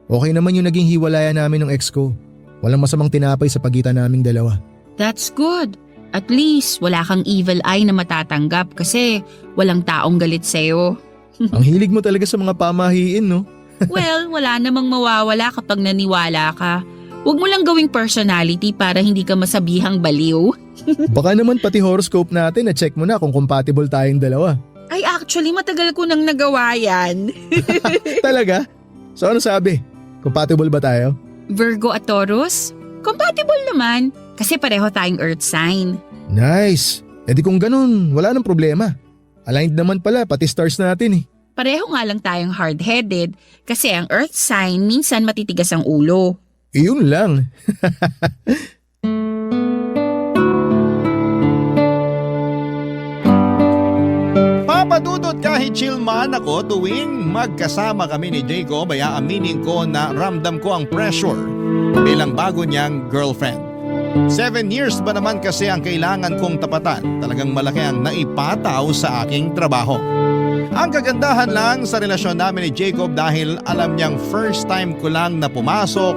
Okay naman yung naging hiwalayan namin ng ex ko. Walang masamang tinapay sa pagitan naming dalawa. That's good. At least wala kang evil eye na matatanggap kasi walang taong galit sa'yo. Ang hilig mo talaga sa mga pamahiin, no? Well, wala namang mawawala kapag naniwala ka. Huwag mo lang gawing personality para hindi ka masabihang baliw. Baka naman pati horoscope natin na check mo na kung compatible tayong dalawa. Ay actually matagal ko nang nagawa yan. Talaga? So ano sabi? Compatible ba tayo? Virgo at Taurus? Compatible naman kasi pareho tayong earth sign. Nice! E di kung ganun, wala nang problema. Aligned naman pala pati stars natin Pareho nga lang tayong hard-headed kasi ang earth sign minsan matitigas ang ulo. Iyon lang. Papa Dudut, kahit chill man ako tuwing magkasama kami ni Jacob ay aaminin ko na ramdam ko ang pressure bilang bago niyang girlfriend. 7 years ba naman kasi ang kailangan kong tapatan. Talagang malaki ang naipataw sa aking trabaho. Ang kagandahan lang sa relasyon namin ni Jacob dahil alam niyang first time ko lang na pumasok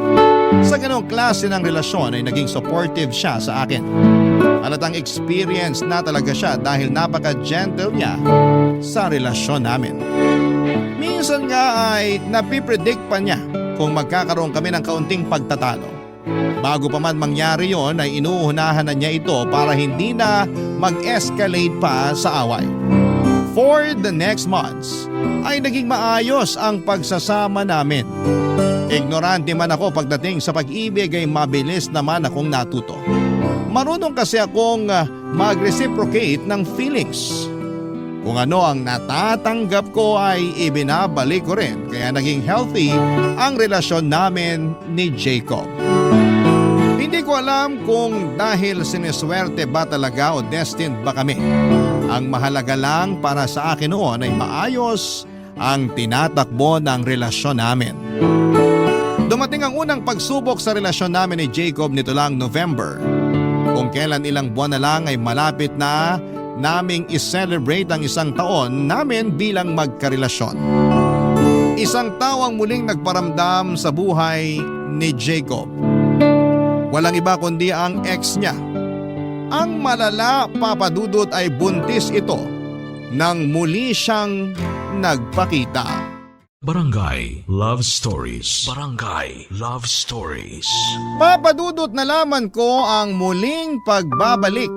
sa ganong klase ng relasyon ay naging supportive siya sa akin. Halatang experience na talaga siya dahil napaka-gentle niya sa relasyon namin. Minsan nga ay napipredict pa niya kung magkakaroon kami ng kaunting pagtatalo. Bago pa man mangyari yon ay inuunahan na niya ito para hindi na mag-escalate pa sa away. For the next months ay naging maayos ang pagsasama namin. Ignorante man ako pagdating sa pag-ibig ay mabilis naman akong natuto. Marunong kasi akong mag-reciprocate ng feelings. Kung ano ang natatanggap ko ay ibinabalik ko rin kaya naging healthy ang relasyon namin ni Jacob. Hindi ko alam kung dahil siniswerte ba talaga o destined ba kami. Ang mahalaga lang para sa akin noon ay maayos ang tinatakbo ng relasyon namin. Dumating ang unang pagsubok sa relasyon namin ni Jacob nito lang November. Kung kailan ilang buwan na lang ay malapit na naming i-celebrate ang isang taon namin bilang magkarelasyon. Isang tao ang muling nagparamdam sa buhay ni Jacob. Walang iba kundi ang ex niya. Ang malala, Papa Dudut, ay buntis ito nang muli siyang nagpakita. Barangay Love Stories. Barangay Love Stories. Papa Dudut, nalaman ko ang muling pagbabalik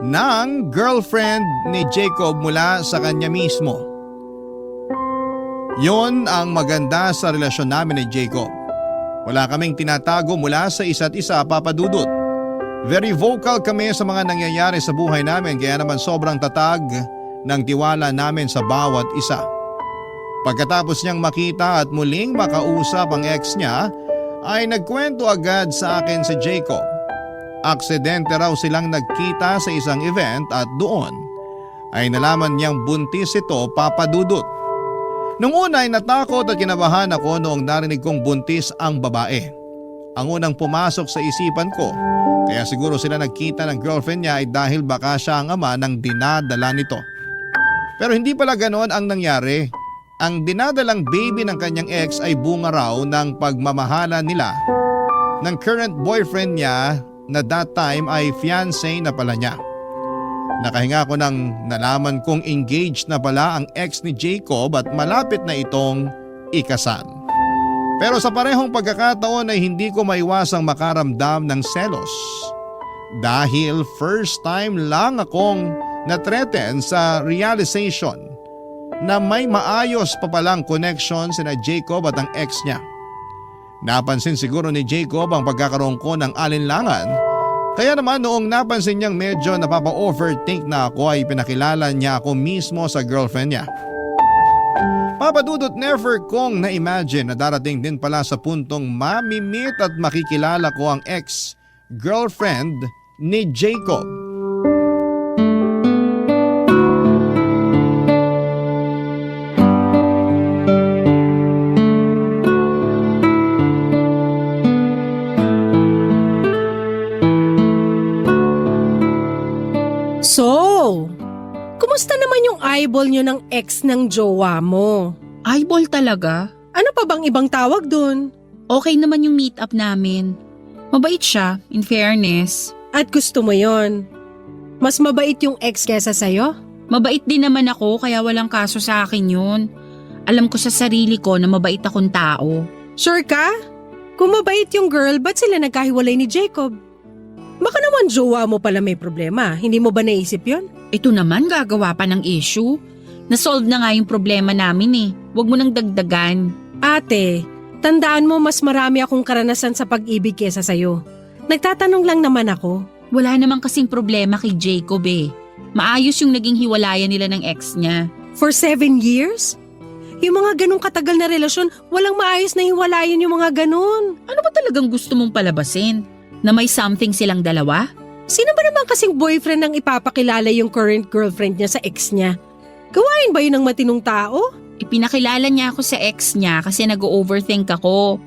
ng girlfriend ni Jacob mula sa kanya mismo. Yon ang maganda sa relasyon namin ni Jacob. Wala kaming tinatago mula sa isa't isa, Papa Dudut. Very vocal kami sa mga nangyayari sa buhay namin kaya naman sobrang tatag ng tiwala namin sa bawat isa. Pagkatapos niyang makita at muling makausap ang ex niya ay nagkwento agad sa akin si Jacob. Aksidente raw silang nagkita sa isang event at doon ay nalaman niyang buntis ito, Papa Dudut. Nung una ay natakot at kinabahan ako noong narinig kong buntis ang babae. Ang unang pumasok sa isipan ko, kaya siguro sila nagkita ng girlfriend niya ay dahil baka siya ang ama ng dinadala nito. Pero hindi pala ganon ang nangyari. Ang dinadalang baby ng kanyang ex ay bunga raw ng pagmamahala nila ng current boyfriend niya na that time ay fiancé na pala niya. Nakahinga ko nang nalaman kong engaged na pala ang ex ni Jacob at malapit na itong ikasal. Pero sa parehong pagkakataon ay hindi ko maiwasang makaramdam ng selos. Dahil first time lang akong na-threaten sa realization na may maayos pa palang connection sina Jacob at ang ex niya. Napansin siguro ni Jacob ang pagkakaroon ko ng alinlangan. Kaya naman noong napansin niyang medyo napapa-overthink na ako ay pinakilala niya ako mismo sa girlfriend niya. Papa Dudut, never kong na-imagine na darating din pala sa puntong mamimit at makikilala ko ang ex-girlfriend ni Jacob. So, kumusta naman yung eyeball nyo ng ex ng jowa mo? Eyeball talaga? Ano pa bang ibang tawag dun? Okay naman yung meet up namin. Mabait siya, in fairness. At gusto mo yon? Mas mabait yung ex kesa sa'yo? Mabait din naman ako kaya walang kaso sa akin yun. Alam ko sa sarili ko na mabait akong tao. Sure ka? Kung mabait yung girl, ba't sila nagkahiwalay ni Jacob? Baka naman jowa mo pala may problema. Hindi mo ba naisip yon? Ito naman gagawa pa ng issue. Nasolve na nga yung problema namin eh. Huwag mo nang dagdagan. Ate, tandaan mo mas marami akong karanasan sa pag-ibig kesa sa'yo. Nagtatanong lang naman ako. Wala namang kasing problema kay Jacob eh. Maayos yung naging hiwalayan nila ng ex niya. For 7 years? Yung mga ganong katagal na relasyon, walang maayos na hiwalayan yung mga ganon. Ano ba talagang gusto mong palabasin? Na may something silang dalawa? Sino ba naman kasing boyfriend ang ipapakilala yung current girlfriend niya sa ex niya? Gawain ba yun ng matinong tao? Ipinakilala niya ako sa ex niya kasi nag-overthink ako.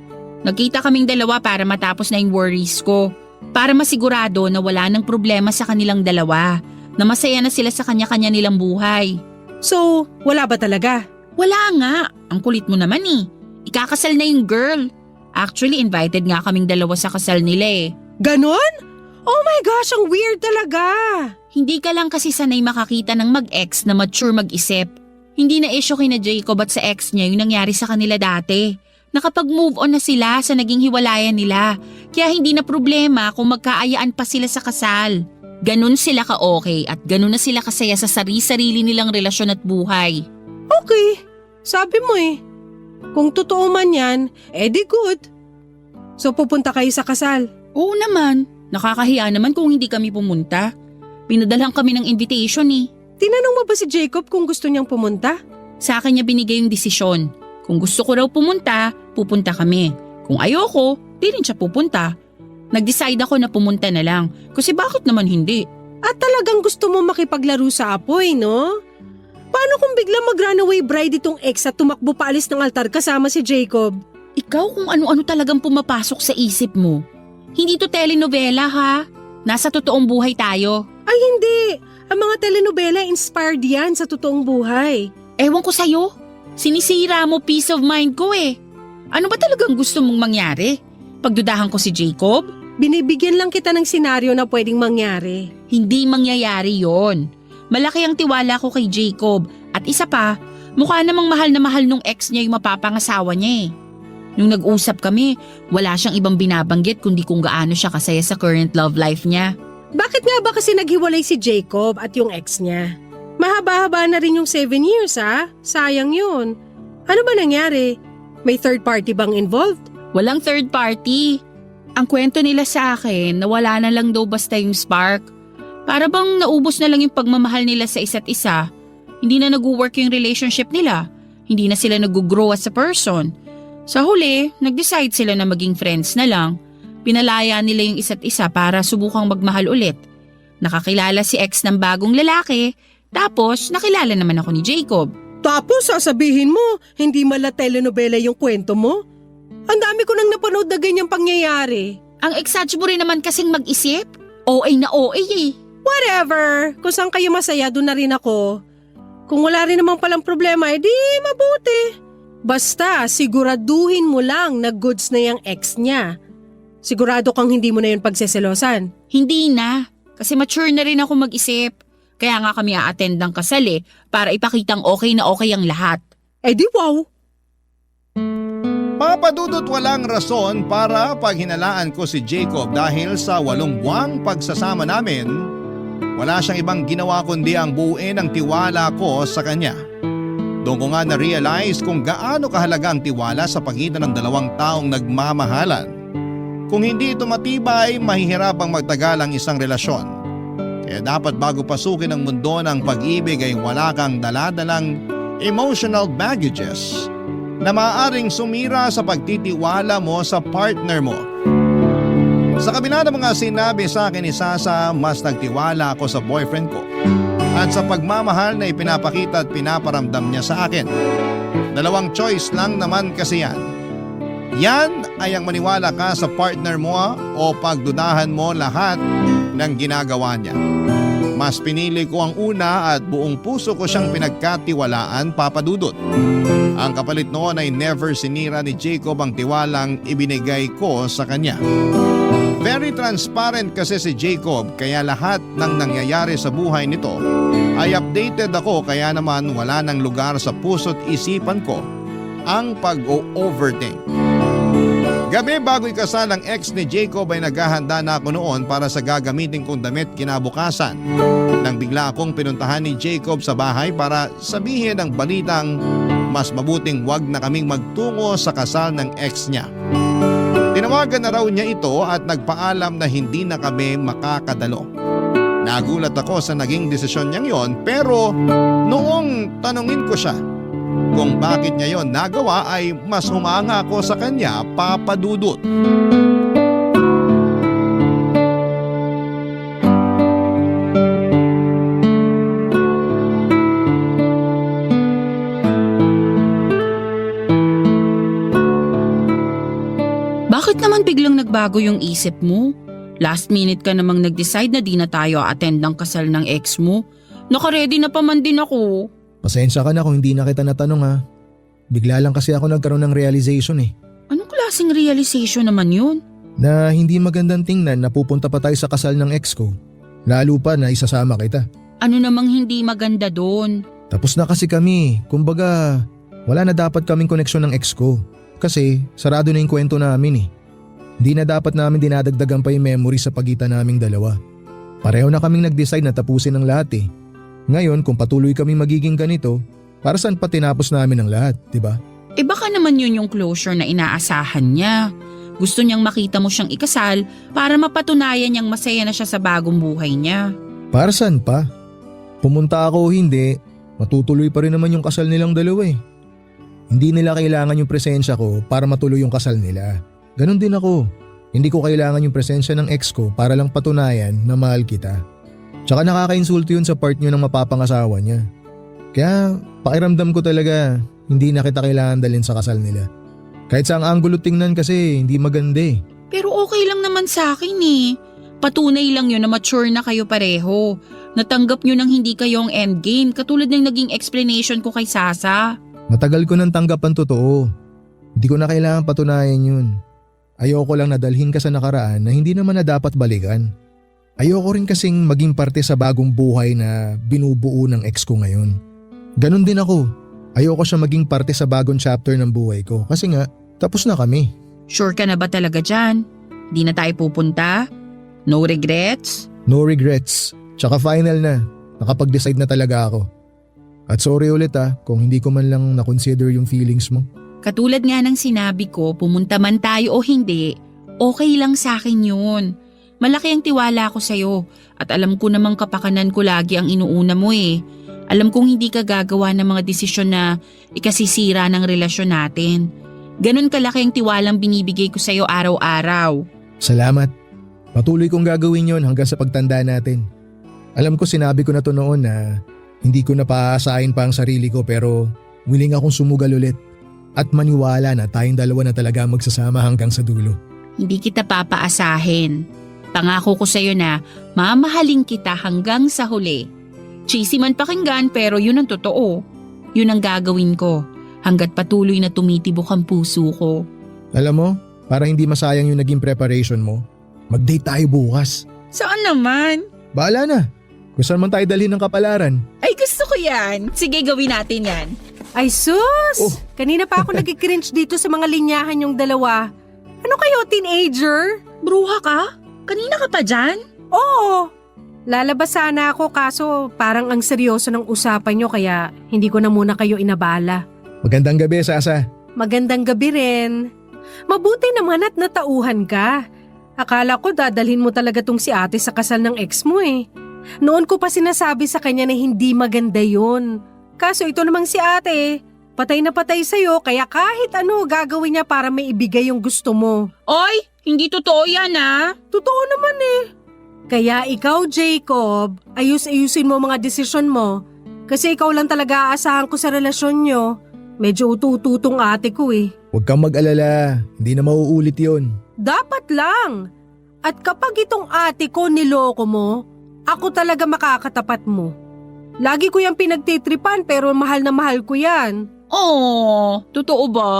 Nagkita kaming dalawa para matapos na yung worries ko. Para masigurado na wala nang problema sa kanilang dalawa. Na masaya na sila sa kanya-kanya nilang buhay. So, wala ba talaga? Wala nga. Ang kulit mo naman eh. Ikakasal na yung girl. Actually, invited nga kaming dalawa sa kasal nila eh. Ganon? Oh my gosh, ang weird talaga. Hindi ka lang kasi sanay makakita ng mag-ex na mature mag-isip. Hindi na issue kina Jacob at sa ex niya yung nangyari sa kanila dati. Nakapag-move on na sila sa naging hiwalayan nila. Kaya hindi na problema kung magkaayaan pa sila sa kasal. Ganun sila ka-okay at ganun na sila kasaya sa sarili-sarili nilang relasyon at buhay. Okay, sabi mo eh. Kung totoo man yan, edi good. So pupunta kayo sa kasal? Oo naman. Nakakahiya naman kung hindi kami pumunta. Pinadalhan kami ng invitation eh. Tinanong mo ba si Jacob kung gusto niyang pumunta? Sa akin niya binigay yung desisyon. Kung gusto ko raw pumunta, pupunta kami. Kung ayoko, di rin siya pupunta. Nag-decide ako na pumunta na lang. Kasi bakit naman hindi? At talagang gusto mo makipaglaro sa apoy, no? Paano kung biglang mag-runaway bride itong ex at tumakbo paalis ng altar kasama si Jacob? Ikaw kung ano-ano talagang pumapasok sa isip mo. Hindi to telenovela ha. Nasa totoong buhay tayo. Ay hindi! Ang mga telenovela inspired yan sa totoong buhay. Ewan ko sa'yo. Sinisira mo peace of mind ko eh. Ano ba talagang gusto mong mangyari? Pagdudahan ko si Jacob? Binibigyan lang kita ng senaryo na pwedeng mangyari. Hindi mangyayari yon. Malaki ang tiwala ko kay Jacob. At isa pa, mukha namang mahal na mahal nung ex niya yung mapapangasawa niya eh. Nung nag-usap kami, wala siyang ibang binabanggit kundi kung gaano siya kasaya sa current love life niya. Bakit nga ba kasi naghiwalay si Jacob at yung ex niya? Mahaba-haba na rin yung 7 years ha? Sayang yun. Ano ba nangyari? May third party bang involved? Walang third party. Ang kwento nila sa akin na wala na lang daw basta yung spark. Para bang naubos na lang yung pagmamahal nila sa isa't isa. Hindi na nag-work yung relationship nila. Hindi na sila nag-grow as a person. Sa huli, nag-decide sila na maging friends na lang. Pinalaya nila yung isa't isa para subukang magmahal ulit. Nakakilala si ex ng bagong lalaki, tapos nakilala naman ako ni Jacob. Tapos sasabihin mo, hindi mala telenovela yung kwento mo? Ang dami ko nang napanood na ganyang pangyayari. Ang exage mo rin naman kasing mag-isip. OA na OA eh. Whatever, kung saan kayo masaya doon na rin ako. Kung wala rin namang palang problema, edi mabuti. Basta siguraduhin mo lang na goods na yung ex niya. Sigurado kang hindi mo na yun pagseselosan. Hindi na, kasi mature na rin ako mag-isip. Kaya nga kami a-attend ng kasal eh, para ipakitang okay na okay ang lahat. Eh di wow! Papadudot walang rason para paghinalaan ko si Jacob dahil sa 8 buwang pagsasama namin, wala siyang ibang ginawa kundi ang buuin ang tiwala ko sa kanya. Doon ko nga na-realize kung gaano kahalaga ang tiwala sa pagitan ng 2 taong nagmamahalan. Kung hindi ito matibay, mahihirapang magtagal ang isang relasyon. Kaya dapat bago pasukin ang mundo ng pag-ibig ay wala kang daladalang emotional baggages na maaaring sumira sa pagtitiwala mo sa partner mo. Sa kabila ng mga sinabi sa akin ni Sasa, mas nagtiwala ako sa boyfriend ko at sa pagmamahal na ipinapakita at pinaparamdam niya sa akin. 2 choice lang naman kasi yan. Yan ay ang maniwala ka sa partner mo o pagdudahan mo lahat ng ginagawa niya. Mas pinili ko ang una at buong puso ko siyang pinagkatiwalaan, papadudot. Ang kapalit noon ay never sinira ni Jacob ang tiwalang ibinigay ko sa kanya. Very transparent kasi si Jacob kaya lahat ng nangyayari sa buhay nito ay updated ako kaya naman wala nang lugar sa puso't isipan ko ang pag-overthink. Gabi bago ikasal ang ex ni Jacob ay naghahanda na ako noon para sa gagamitin kong damit kinabukasan. Nang bigla akong pinuntahan ni Jacob sa bahay para sabihin ang balitang mas mabuting wag na kaming magtungo sa kasal ng ex niya. Tinawagan na raw niya ito at nagpaalam na hindi na kami makakadalo. Nagulat ako sa naging desisyon niyang yon pero noong tanungin ko siya kung bakit niya yon nagawa ay mas humanga ako sa kanya, papadudot. Bakit naman biglang nagbago yung isip mo? Last minute ka namang nag-decide na di na tayo attend ng kasal ng ex mo. Naka-ready na pa man din ako. Pasensya ka na kung hindi na kita natanong ha. Bigla lang kasi ako nagkaroon ng realization eh. Anong klaseng realization naman yun? Na hindi magandang tingnan na pupunta pa tayo sa kasal ng ex ko. Lalo pa na isasama kita. Ano namang hindi maganda doon? Tapos na kasi kami. Kumbaga, wala na dapat kaming koneksyon ng ex ko. Kasi sarado na yung kwento namin eh. Hindi na dapat namin dinadagdagan pa yung memory sa pagitan naming dalawa. Pareho na kaming nag-decide na tapusin ang lahat eh. Ngayon kung patuloy kaming magiging ganito, para saan pa tinapos namin ang lahat, di ba? Eh baka naman yun yung closure na inaasahan niya. Gusto niyang makita mo siyang ikasal para mapatunayan niyang masaya na siya sa bagong buhay niya. Para saan pa? Pumunta ako o hindi, matutuloy pa rin naman yung kasal nilang dalawa eh. Hindi nila kailangan yung presensya ko para matuloy yung kasal nila. Ganon din ako. Hindi ko kailangan yung presensya ng ex ko para lang patunayan na mahal kita. Tsaka nakakainsulto yun sa part nyo ng mapapangasawa niya. Kaya pakiramdam ko talaga hindi na kita kailangan dalhin sa kasal nila. Kahit sa ang anggulo tingnan kasi hindi maganda eh. Pero okay lang naman sa akin eh. Patunay lang yun na mature na kayo pareho. Natanggap nyo nang hindi kayo ang endgame katulad ng naging explanation ko kay Sasa. Matagal ko nang tanggap ang totoo. Hindi ko na kailangan patunayan yun. Ayoko lang nadalhin ka sa nakaraan na hindi naman na dapat balikan. Ayoko rin kasing maging parte sa bagong buhay na binubuo ng ex ko ngayon. Ganon din ako. Ayoko siya maging parte sa bagong chapter ng buhay ko kasi nga tapos na kami. Sure ka na ba talaga dyan? Di na tayo pupunta? No regrets? No regrets. Tsaka final na. Nakapag-decide na talaga ako. At sorry ulit kung hindi ko man lang na-consider yung feelings mo. Katulad nga ng sinabi ko, pumunta man tayo o hindi, okay lang sa akin yun. Malaki ang tiwala ko sa'yo at alam ko namang kapakanan ko lagi ang inuuna mo eh. Alam kong hindi ka gagawa ng mga desisyon na ikasisira ng relasyon natin. Ganon kalaki ang tiwalang binibigay ko sa'yo araw-araw. Salamat. Patuloy kong gagawin yon hanggang sa pagtanda natin. Alam ko sinabi ko na to noon na hindi ko na paaasahin pa ang sarili ko pero willing akong sumugal ulit at maniwala na tayong dalawa na talaga magsasama hanggang sa dulo. Hindi kita papaasahin. Pangako ko sa'yo na mamahalin kita hanggang sa huli. Cheesy man pakinggan pero yun ang totoo. Yun ang gagawin ko hanggat patuloy na tumitibok ang puso ko. Alam mo, para hindi masayang yung naging preparation mo, mag-date tayo bukas. Saan naman? Bahala na. Kung saan man tayo dalhin ng kapalaran. Ay gusto ko yan. Sige gawin natin yan. Ay sus! Oh. Kanina pa ako nag-cringe dito sa mga linyahan yung dalawa. Ano kayo, teenager? Bruha ka? Kanina ka pa dyan? Oo. Lalabas sana ako kaso parang ang seryoso ng usapan nyo kaya hindi ko na muna kayo inabala. Magandang gabi, Sasa. Magandang gabi rin. Mabuti naman at natauhan ka. Akala ko dadalhin mo talaga tong si ate sa kasal ng ex mo eh. Noon ko pa sinasabi sa kanya na hindi maganda yun. Kaso ito namang si ate, patay na patay sa'yo kaya kahit ano gagawin niya para maibigay yung gusto mo. Oy, hindi totoo yan ah. Totoo naman eh. Kaya ikaw Jacob, ayus-ayusin mo mga desisyon mo. Kasi ikaw lang talaga aasahan ko sa relasyon nyo. Medyo utututong ate ko eh. Huwag kang mag-alala. Hindi na mauulit yon. Dapat lang. At kapag itong ate ko niloko mo, ako talaga makakatapat mo. Lagi ko yung pinagtitripan pero mahal na mahal ko yan. Oh, totoo ba?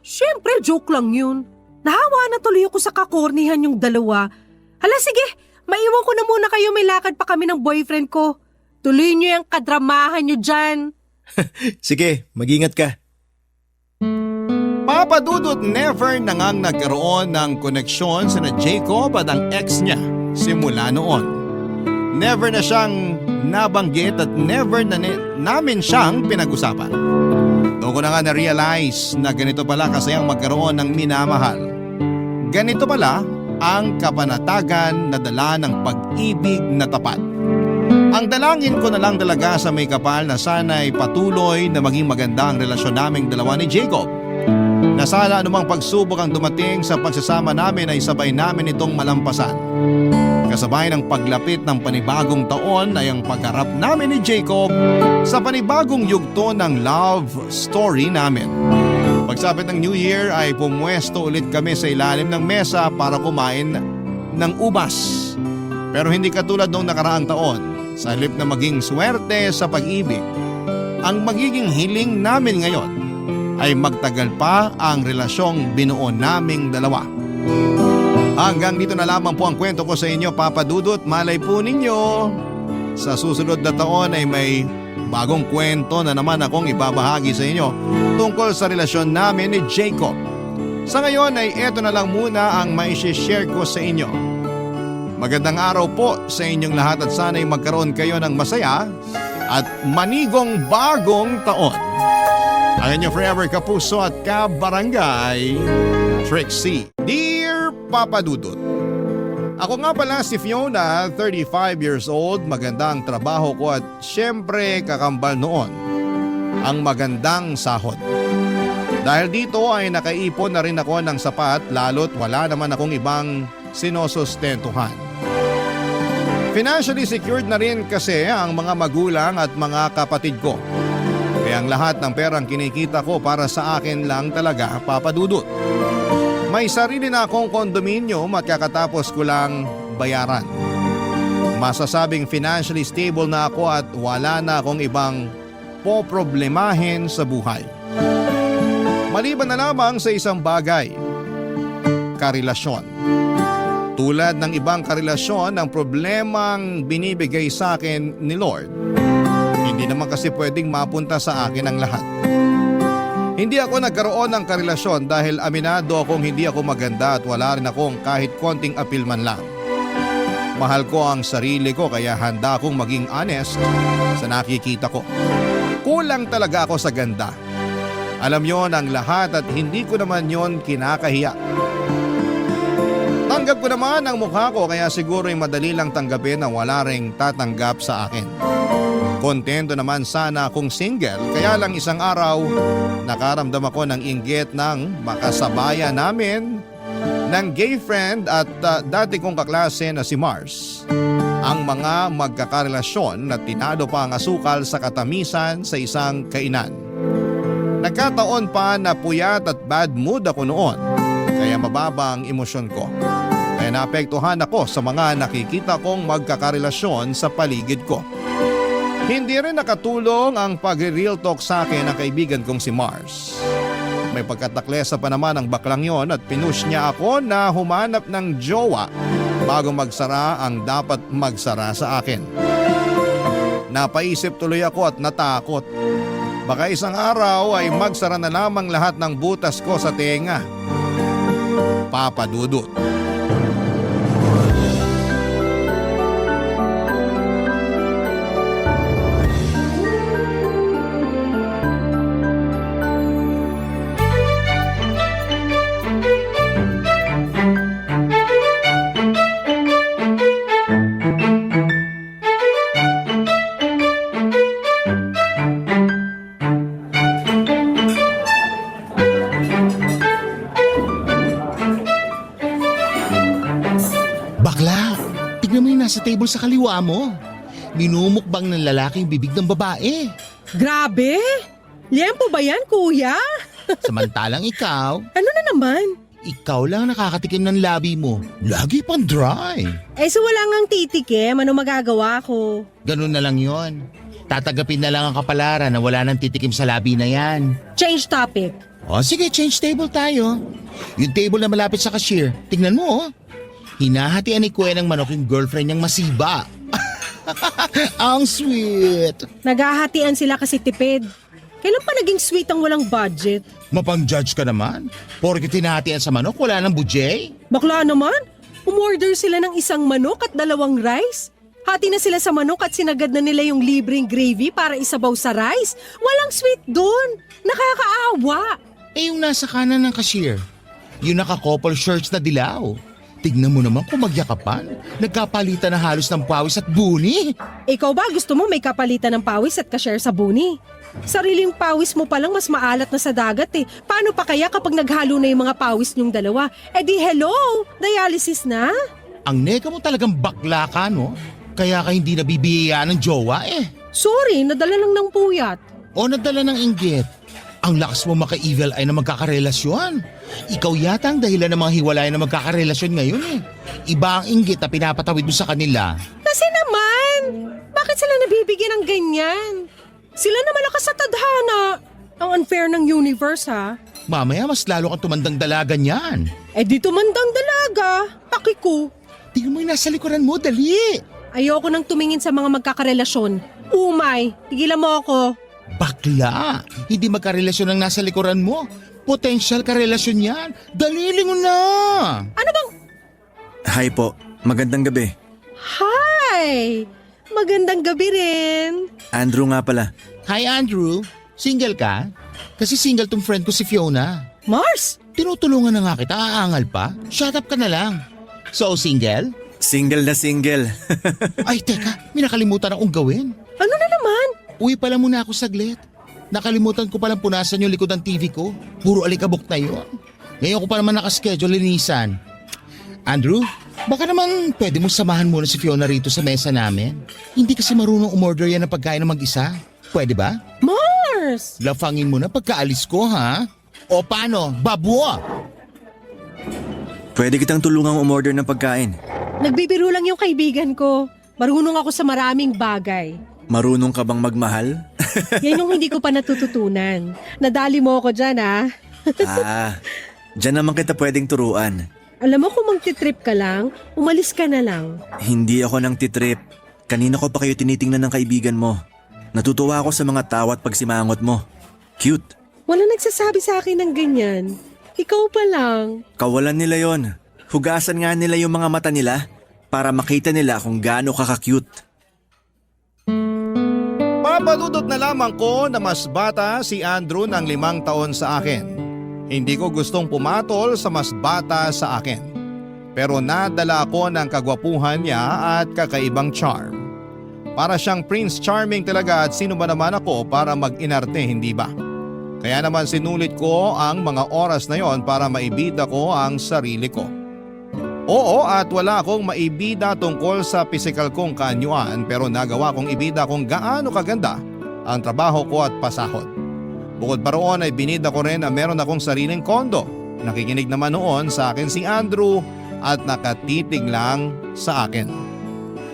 Siyempre, joke lang yun. Nahawa na tuloy ako sa kakornihan yung dalawa. Hala sige, maiwan ko na muna kayo, may lakad pa kami ng boyfriend ko. Tuloy nyo yung kadramahan nyo dyan. Sige, mag-ingat ka. Papa Dudut never nangang nagkaroon ng koneksyon sa Jacob at ang ex niya simula noon. Never na siyang nabanggit at never na namin siyang pinag-usapan. Doon ko na nga na-realize na ganito pala kasayang magkaroon ng minamahal. Ganito pala ang kapanatagan na dala ng pag-ibig na tapat. Ang dalangin ko na lang talaga sa may kapal na sana'y patuloy na maging maganda ang relasyon naming dalawa ni Jacob. Na sana anumang pagsubok ang dumating sa pagsasama namin ay sabay namin itong malampasan. Kasabay ng paglapit ng panibagong taon ay ang pagharap namin ni Jacob sa panibagong yugto ng love story namin. Pagsapit ng New Year ay pumwesto ulit kami sa ilalim ng mesa para kumain ng ubas. Pero hindi katulad noong nakaraang taon. Sa halip na maging swerte sa pag-ibig, ang magiging hiling namin ngayon ay magtagal pa ang relasyong binuo naming dalawa. Hanggang dito na lamang po ang kwento ko sa inyo, Papa Dudut. Malay po ninyo, sa susunod na taon ay may bagong kwento na naman akong ibabahagi sa inyo tungkol sa relasyon namin ni Jacob. Sa ngayon ay eto na lang muna ang mai-share ko sa inyo. Magandang araw po sa inyong lahat at sana'y magkaroon kayo ng masaya at manigong bagong taon. Ang inyong forever kapuso at kabarangay, Trixie. Dear Papa Dudut, ako nga pala si Fiona, 35 years old, magandang trabaho ko at syempre kakambal noon ang magandang sahod. Dahil dito ay nakaipon na rin ako ng sapat lalo't wala naman akong ibang sinosustentuhan. Financially secured na rin kasi ang mga magulang at mga kapatid ko. Kaya ang lahat ng perang kinikita ko para sa akin lang talaga, Papa Dudut. May sarili na akong kondominium at kakatapos ko lang bayaran. Masasabing financially stable na ako at wala na akong ibang poproblemahin sa buhay. Maliban na lamang sa isang bagay, karelasyon. Tulad ng ibang karelasyon, ang problemang binibigay sa akin ni Lord, hindi naman kasi pwedeng mapunta sa akin ang lahat. Hindi ako nagkaroon ng karelasyon dahil aminado akong hindi ako maganda at wala rin akong kahit konting appeal man lang. Mahal ko ang sarili ko kaya handa akong maging honest sa nakikita ko. Kulang talaga ako sa ganda. Alam yon ang lahat at hindi ko naman yon kinakahiya. Tanggap ko naman ang mukha ko kaya siguro'y madali lang tanggapin na wala ring tatanggap sa akin. Kontento naman sana akong single kaya lang isang araw nakaramdam ako ng inggit ng makasabaya namin ng gay friend at dati kong kaklase na si Mars. Ang mga magkakarelasyon na tinado pa ang asukal sa katamisan sa isang kainan. Nagkataon pa na puyat at bad mood ako noon kaya mababa ang emosyon ko. Kaya naapektuhan ako sa mga nakikita kong magkakarelasyon sa paligid ko. Hindi rin nakatulong ang pagre-real talk sa akin ng kaibigan kong si Mars. May pagkataklesa pa naman ang baklang yon at pinush niya ako na humanap ng jowa bago magsara ang dapat magsara sa akin. Napaisip tuloy ako at natakot. Baka isang araw ay magsara na lamang lahat ng butas ko sa tenga. Papa Dudut. Bakla, tignan mo yung nasa table sa kaliwa mo. Minumukbang ng lalaki yung bibig ng babae. Grabe! Liempo ba yan, kuya? Samantalang ikaw, Ano na naman? ikaw lang nakakatikim ng labi mo. Lagi pang dry. So wala ngang titikim, ano magagawa ko? Ganun na lang yon. Tatagapin na lang ang kapalaran na wala nang titikim sa labi na yan. Change topic. O sige, change table tayo. Yung table na malapit sa cashier, tingnan mo oh. Hinahatian ni Kuya ng manok yung girlfriend niyang masiba. Ang sweet. Naghahatian sila kasi tipid. Kailan pa naging sweet ang walang budget? Mapang-judge ka naman. Porke tinahatian sa manok, wala nang budget. Bakla naman, umorder sila ng isang manok at 2 rice. Hati na sila sa manok at sinagad na nila yung libreng gravy para isabaw sa rice. Walang sweet doon. Nakakaawa. Eh yung nasa kanan ng cashier, yung naka-couple shirts na dilaw. Tignan mo naman kung magyakapan. Nagkapalitan na halos ng pawis at buni. Ikaw ba gusto mo may kapalitan ng pawis at ka-share sa buni? Sariling pawis mo palang mas maalat na sa dagat eh. Paano pa kaya kapag naghalo na yung mga pawis niyong dalawa? Eh di hello, dialysis na? Ang nega mo talagang bakla ka, no? Kaya ka hindi nabibiyayaan ng jowa eh. Sorry, nadala lang ng puyat. O nadala ng inggit. Ang lakas mo maka-evil eye na magkakarelasyon. Ikaw yata ang dahilan ng mga hiwalay na magkakarelasyon ngayon eh. Iba ang inggit na pinapatawid mo sa kanila. Kasi naman, bakit sila nabibigyan ng ganyan? Sila na malakas sa tadhana. Ang unfair ng universe ha. Mamaya mas lalo kang tumandang dalaga niyan. Eh di tumandang dalaga. Paki ko. Tingnan mo yung nasa likuran mo, dali. Ayoko nang tumingin sa mga magkakarelasyon. Umay, tigilan mo ako. Bakla, hindi magkarelasyon ang nasa likuran mo. Potential karelasyon yan. Dalili mo na. Ano bang... Hi po, magandang gabi. Hi! Magandang gabi rin. Andrew nga pala. Hi Andrew, single ka? Kasi single tong friend ko si Fiona. Mars! Tinutulungan na nga kita, aangal pa. Shut up ka na lang. So, single? Single na single. Ay, teka, may nakalimutan akong gawin. Ano na naman? Uwi pala muna ako saglit. Nakalimutan ko palang punasan yung likod ng TV ko. Puro alikabok na yun. Ngayon ko pa naman nakaschedule linisan. Andrew, baka naman pwede mo samahan muna si Fiona rito sa mesa namin. Hindi kasi marunong umorder yan ng pagkain ng mag-isa. Pwede ba? Mars! Lafangin mo na pagkaalis ko, ha? O paano? Babwa! Pwede kitang tulungang umorder ng pagkain. Nagbibiro lang yung kaibigan ko. Marunong ako sa maraming bagay. Marunong ka bang magmahal? Yan yung hindi ko pa natututunan. Nadali mo ako dyan ha. Diyan naman kita pwedeng turuan. Alam mo kung magtitrip ka lang, umalis ka na lang. Hindi ako nang titrip. Kanina ko pa kayo tinitingnan ng kaibigan mo. Natutuwa ako sa mga tawa at pagsimangot mo. Cute. Wala nagsasabi sa akin ng ganyan. Ikaw pa lang. Kawalan nila yon. Hugasan nga nila yung mga mata nila para makita nila kung gaano ka-cute. Papadudot na lamang ko na mas bata si Andrew ng 5 taon sa akin. Hindi ko gustong pumatol sa mas bata sa akin. Pero nadala ako ng kagwapuhan niya at kakaibang charm. Para siyang Prince Charming talaga at sino ba naman ako para mag-inarte, hindi ba? Kaya naman sinulit ko ang mga oras na yon para maibida ko ang sarili ko. Oo, at wala akong maibida tungkol sa pisikal kong kaanyuan pero nagawa kong ibida kung gaano kaganda ang trabaho ko at pasahod. Bukod pa roon ay binida ko rin na meron akong sariling kondo. Nakikinig naman noon sa akin si Andrew at nakatitig lang sa akin.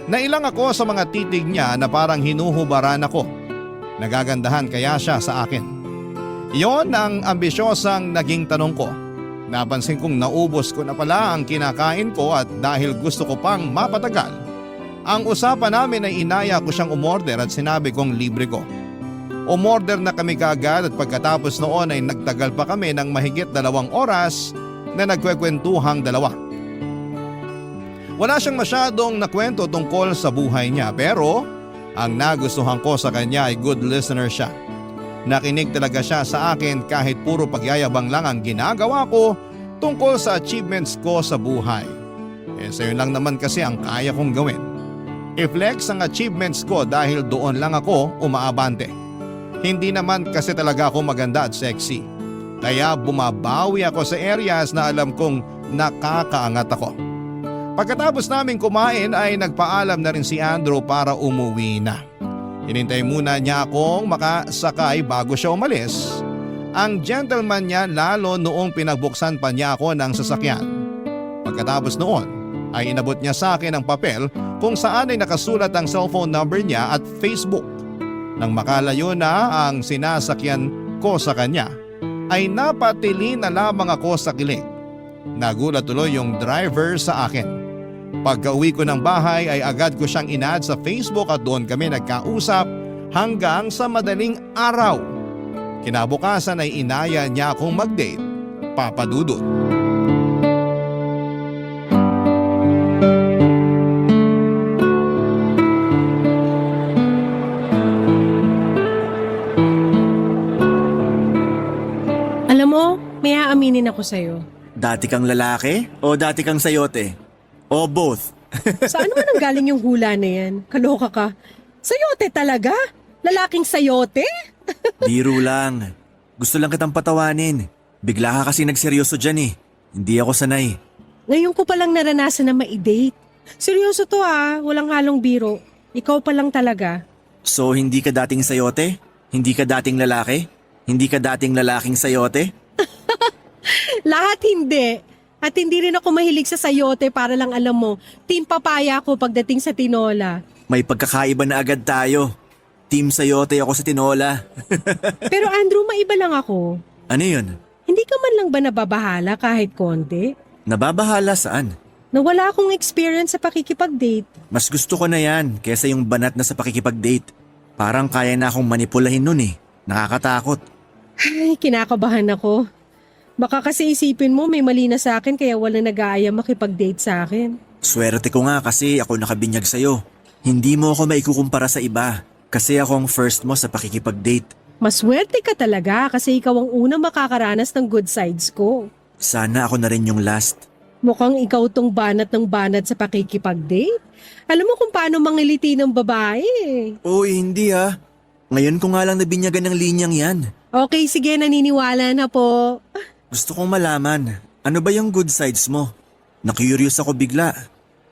Nailang ako sa mga titig niya na parang hinuhubaran ako. Nagagandahan kaya siya sa akin. Iyon ang ambisyosang naging tanong ko. Napansin kong naubos ko na pala ang kinakain ko at dahil gusto ko pang mapatagal, ang usapan namin ay inaya ko siyang umorder at sinabi kong libre ko. Umorder na kami kaagad at pagkatapos noon ay nagtagal pa kami ng mahigit 2 oras na nagkwekwentuhang dalawa. Wala siyang masyadong nakwento tungkol sa buhay niya pero ang nagustuhan ko sa kanya ay good listener siya. Nakinig talaga siya sa akin kahit puro pagyayabang lang ang ginagawa ko tungkol sa achievements ko sa buhay. Sayo lang naman kasi ang kaya kong gawin. I-flex ang achievements ko dahil doon lang ako umaabante. Hindi naman kasi talaga ako maganda at sexy. Kaya bumabawi ako sa areas na alam kong nakakaangat ako. Pagkatapos namin kumain ay nagpaalam na rin si Andrew para umuwi na. Hinintay muna niya akong makasakay bago siya umalis. Ang gentleman niya lalo noong pinagbuksan pa niya ako ng sasakyan. Pagkatapos noon ay inabot niya sa akin ang papel kung saan ay nakasulat ang cellphone number niya at Facebook. Nang makalayo na ang sinasakyan ko sa kanya ay napatili na lamang ako sa kilig. Nagulat tuloy yung driver sa akin. Pagka-uwi ko ng bahay ay agad ko siyang in-add sa Facebook at doon kami nagkausap hanggang sa madaling araw. Kinabukasan ay inaya niya akong mag-date, papadudot. Alam mo, may aaminin ako sa'yo. Dati kang lalaki o dati kang sayote? O both? Saan naman ang galing yung hula na yan? Kaloka ka. Sayote talaga? Lalaking sayote? Biro lang. Gusto lang kitang patawanin. Bigla ka kasi nagseryoso dyan eh. Hindi ako sanay. Ngayon ko palang naranasan na ma-date. Seryoso to walang halong biro. Ikaw pa lang talaga. So hindi ka dating sayote? Hindi ka dating lalaki? Hindi ka dating lalaking sayote? Lahat hindi. At hindi rin ako mahilig sa sayote para lang alam mo, team papaya ako pagdating sa tinola. May pagkakaiba na agad tayo. Team sayote ako sa tinola. Pero Andrew, maiba lang ako. Ano yun? Hindi ka man lang ba nababahala kahit konti? Nababahala saan? Na wala akong experience sa pakikipag-date. Mas gusto ko na yan kesa yung banat na sa pakikipag-date. Parang kaya na akong manipulahin nun eh. Nakakatakot. Ay, kinakabahan ako. Baka kasi isipin mo may mali na sa akin kaya walang nag-aaya makipag-date sa akin. Swerte ko nga kasi ako nakabinyag sa'yo. Hindi mo ako maikukumpara sa iba kasi ako ang first mo sa pakikipag-date. Maswerte ka talaga kasi ikaw ang unang makakaranas ng good sides ko. Sana ako na rin yung last. Mukhang ikaw tong banat ng banat sa pakikipag-date. Alam mo kung paano mangiliti ng babae. Uy, hindi ha. Ngayon ko nga lang nabinyagan ng linyang yan. Okay, sige, naniniwala na po. Gusto kong malaman, ano ba yung good sides mo? Na-curious ako bigla.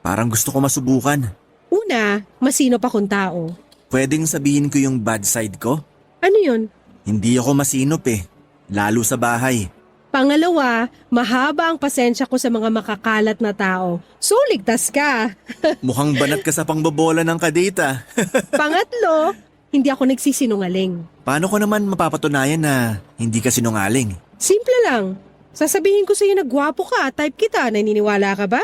Parang gusto ko masubukan. Una, masinop akong tao. Pwedeng sabihin ko yung bad side ko? Ano yun? Hindi ako masinop eh. Lalo sa bahay. Pangalawa, mahaba ang pasensya ko sa mga makakalat na tao. So, ligtas ka. Mukhang banat ka sa pangbobola ng kadita. Pangatlo, hindi ako nagsisinungaling. Paano ko naman mapapatunayan na hindi ka sinungaling? Simple lang. Sasabihin ko sa'yo na gwapo ka, type kita, naniniwala ka ba?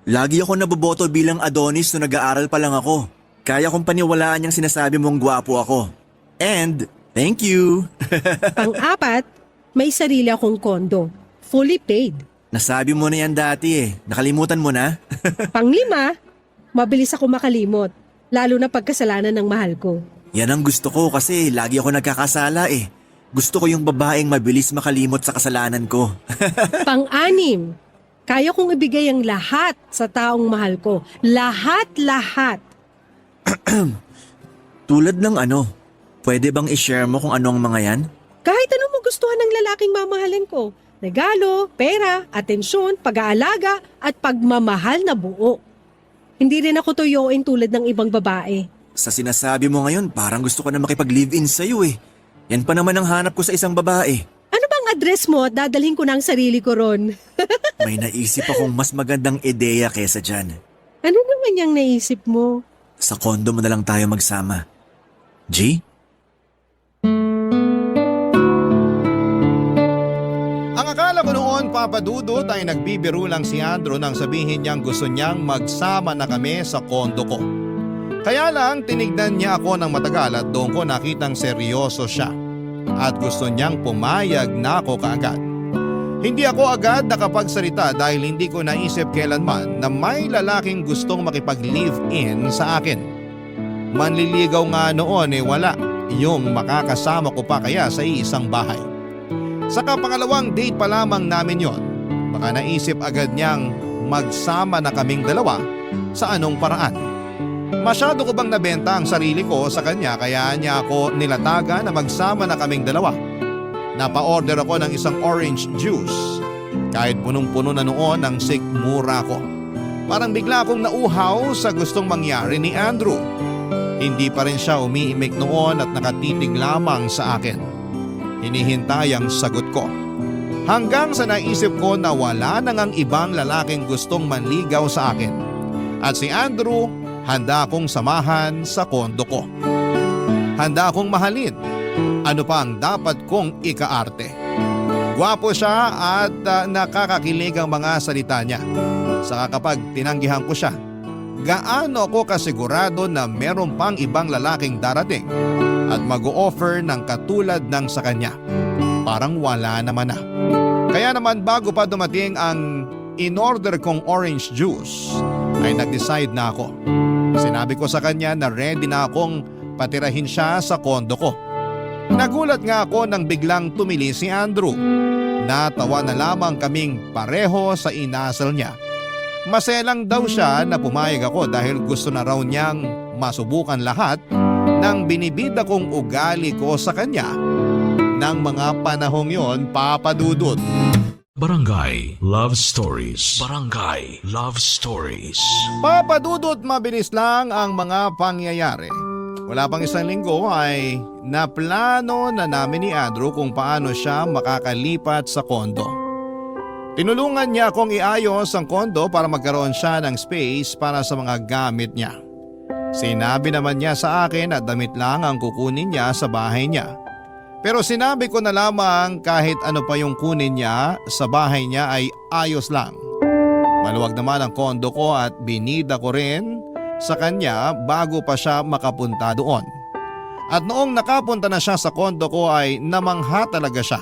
Lagi ako naboboto bilang Adonis nung nag-aaral pa lang ako. Kaya kong paniwalaan yung sinasabi mong gwapo ako. And, thank you. Pang-apat, may sarili akong kondo. Fully paid. Nasabi mo na yan dati eh. Nakalimutan mo na? Pang-lima, mabilis ako makalimot. Lalo na pagkasalanan ng mahal ko. Yan ang gusto ko kasi lagi ako nagkakasala eh. Gusto ko yung babaeng mabilis makalimot sa kasalanan ko. Pang-anim, kaya kong ibigay ang lahat sa taong mahal ko. Lahat-lahat. Tulad ng ano? Pwede bang i-share mo kung ano ang mga yan? Kahit ano mo gustuhan ng lalaking mamahalin ko. Regalo, pera, atensyon, pag-aalaga, at pagmamahal na buo. Hindi rin ako tuyoin tulad ng ibang babae. Sa sinasabi mo ngayon, parang gusto ko na makipag-live-in sa'yo eh. Yan pa naman ang hanap ko sa isang babae. Ano bang address mo at dadalhin ko ng sarili ko ron? May naisip akong mas magandang ideya kesa dyan. Ano naman yung naisip mo? Sa kondo mo na lang tayo magsama. G? Ang akala ko noon, Papa Dudut, ay nagbibiro lang si Andrew nang sabihin niyang gusto niyang magsama na kami sa kondo ko. Kaya lang tinignan niya ako ng matagal at doon ko nakitang seryoso siya at gusto niyang pumayag na ako kaagad. Hindi ako agad nakapagsalita dahil hindi ko naisip kailanman na may lalaking gustong makipag-live-in sa akin. Manliligaw nga noon wala yung makakasama ko pa kaya sa iisang bahay. Saka pangalawang date pa lamang namin yon, baka naisip agad niyang magsama na kaming dalawa sa anong paraan. Masyado ko bang nabenta ang sarili ko sa kanya kaya niya ako nilataga na magsama na kaming dalawa. Napa-order ako ng isang orange juice. Kahit punong-puno na noon ang sikmura ko. Parang bigla akong nauhaw sa gustong mangyari ni Andrew. Hindi pa rin siya umiimik noon at nakatitig lamang sa akin. Hinihintay ang sagot ko. Hanggang sa naisip ko na wala na ngang ibang lalaking gustong manligaw sa akin. At si Andrew, handa akong samahan sa kondo ko. Handa akong mahalin. Ano pa ang dapat kong ikaarte? Gwapo siya at nakakakilig ang mga salita niya. Saka kapag tinanggihan ko siya, gaano ako kasigurado na meron pang ibang lalaking darating at mag-o-offer ng katulad ng sa kanya. Parang wala naman na. Kaya naman bago pa dumating ang in-order kong orange juice, ay nag-decide na ako. Sinabi ko sa kanya na ready na akong patirahin siya sa kondo ko. Nagulat nga ako nang biglang tumili si Andrew. Natawa na lamang kaming pareho sa inasal niya. Maselang daw siya na pumayag ako dahil gusto na raw niyang masubukan lahat ng binibida kong ugali ko sa kanya ng mga panahong yon, Papa Dudut. Barangay Love Stories. Barangay Love Stories. Papa Dudut, mabilis lang ang mga pangyayari. Wala pang isang linggo ay naplano na namin ni Andrew kung paano siya makakalipat sa kondo. Tinulungan niya akong iayos ang kondo para magkaroon siya ng space para sa mga gamit niya. Sinabi naman niya sa akin na damit lang ang kukunin niya sa bahay niya. Pero sinabi ko na lamang kahit ano pa yung kunin niya sa bahay niya ay ayos lang. Maluwag naman ang kondo ko at binida ko rin sa kanya bago pa siya makapunta doon. At noong nakapunta na siya sa kondo ko ay namangha talaga siya.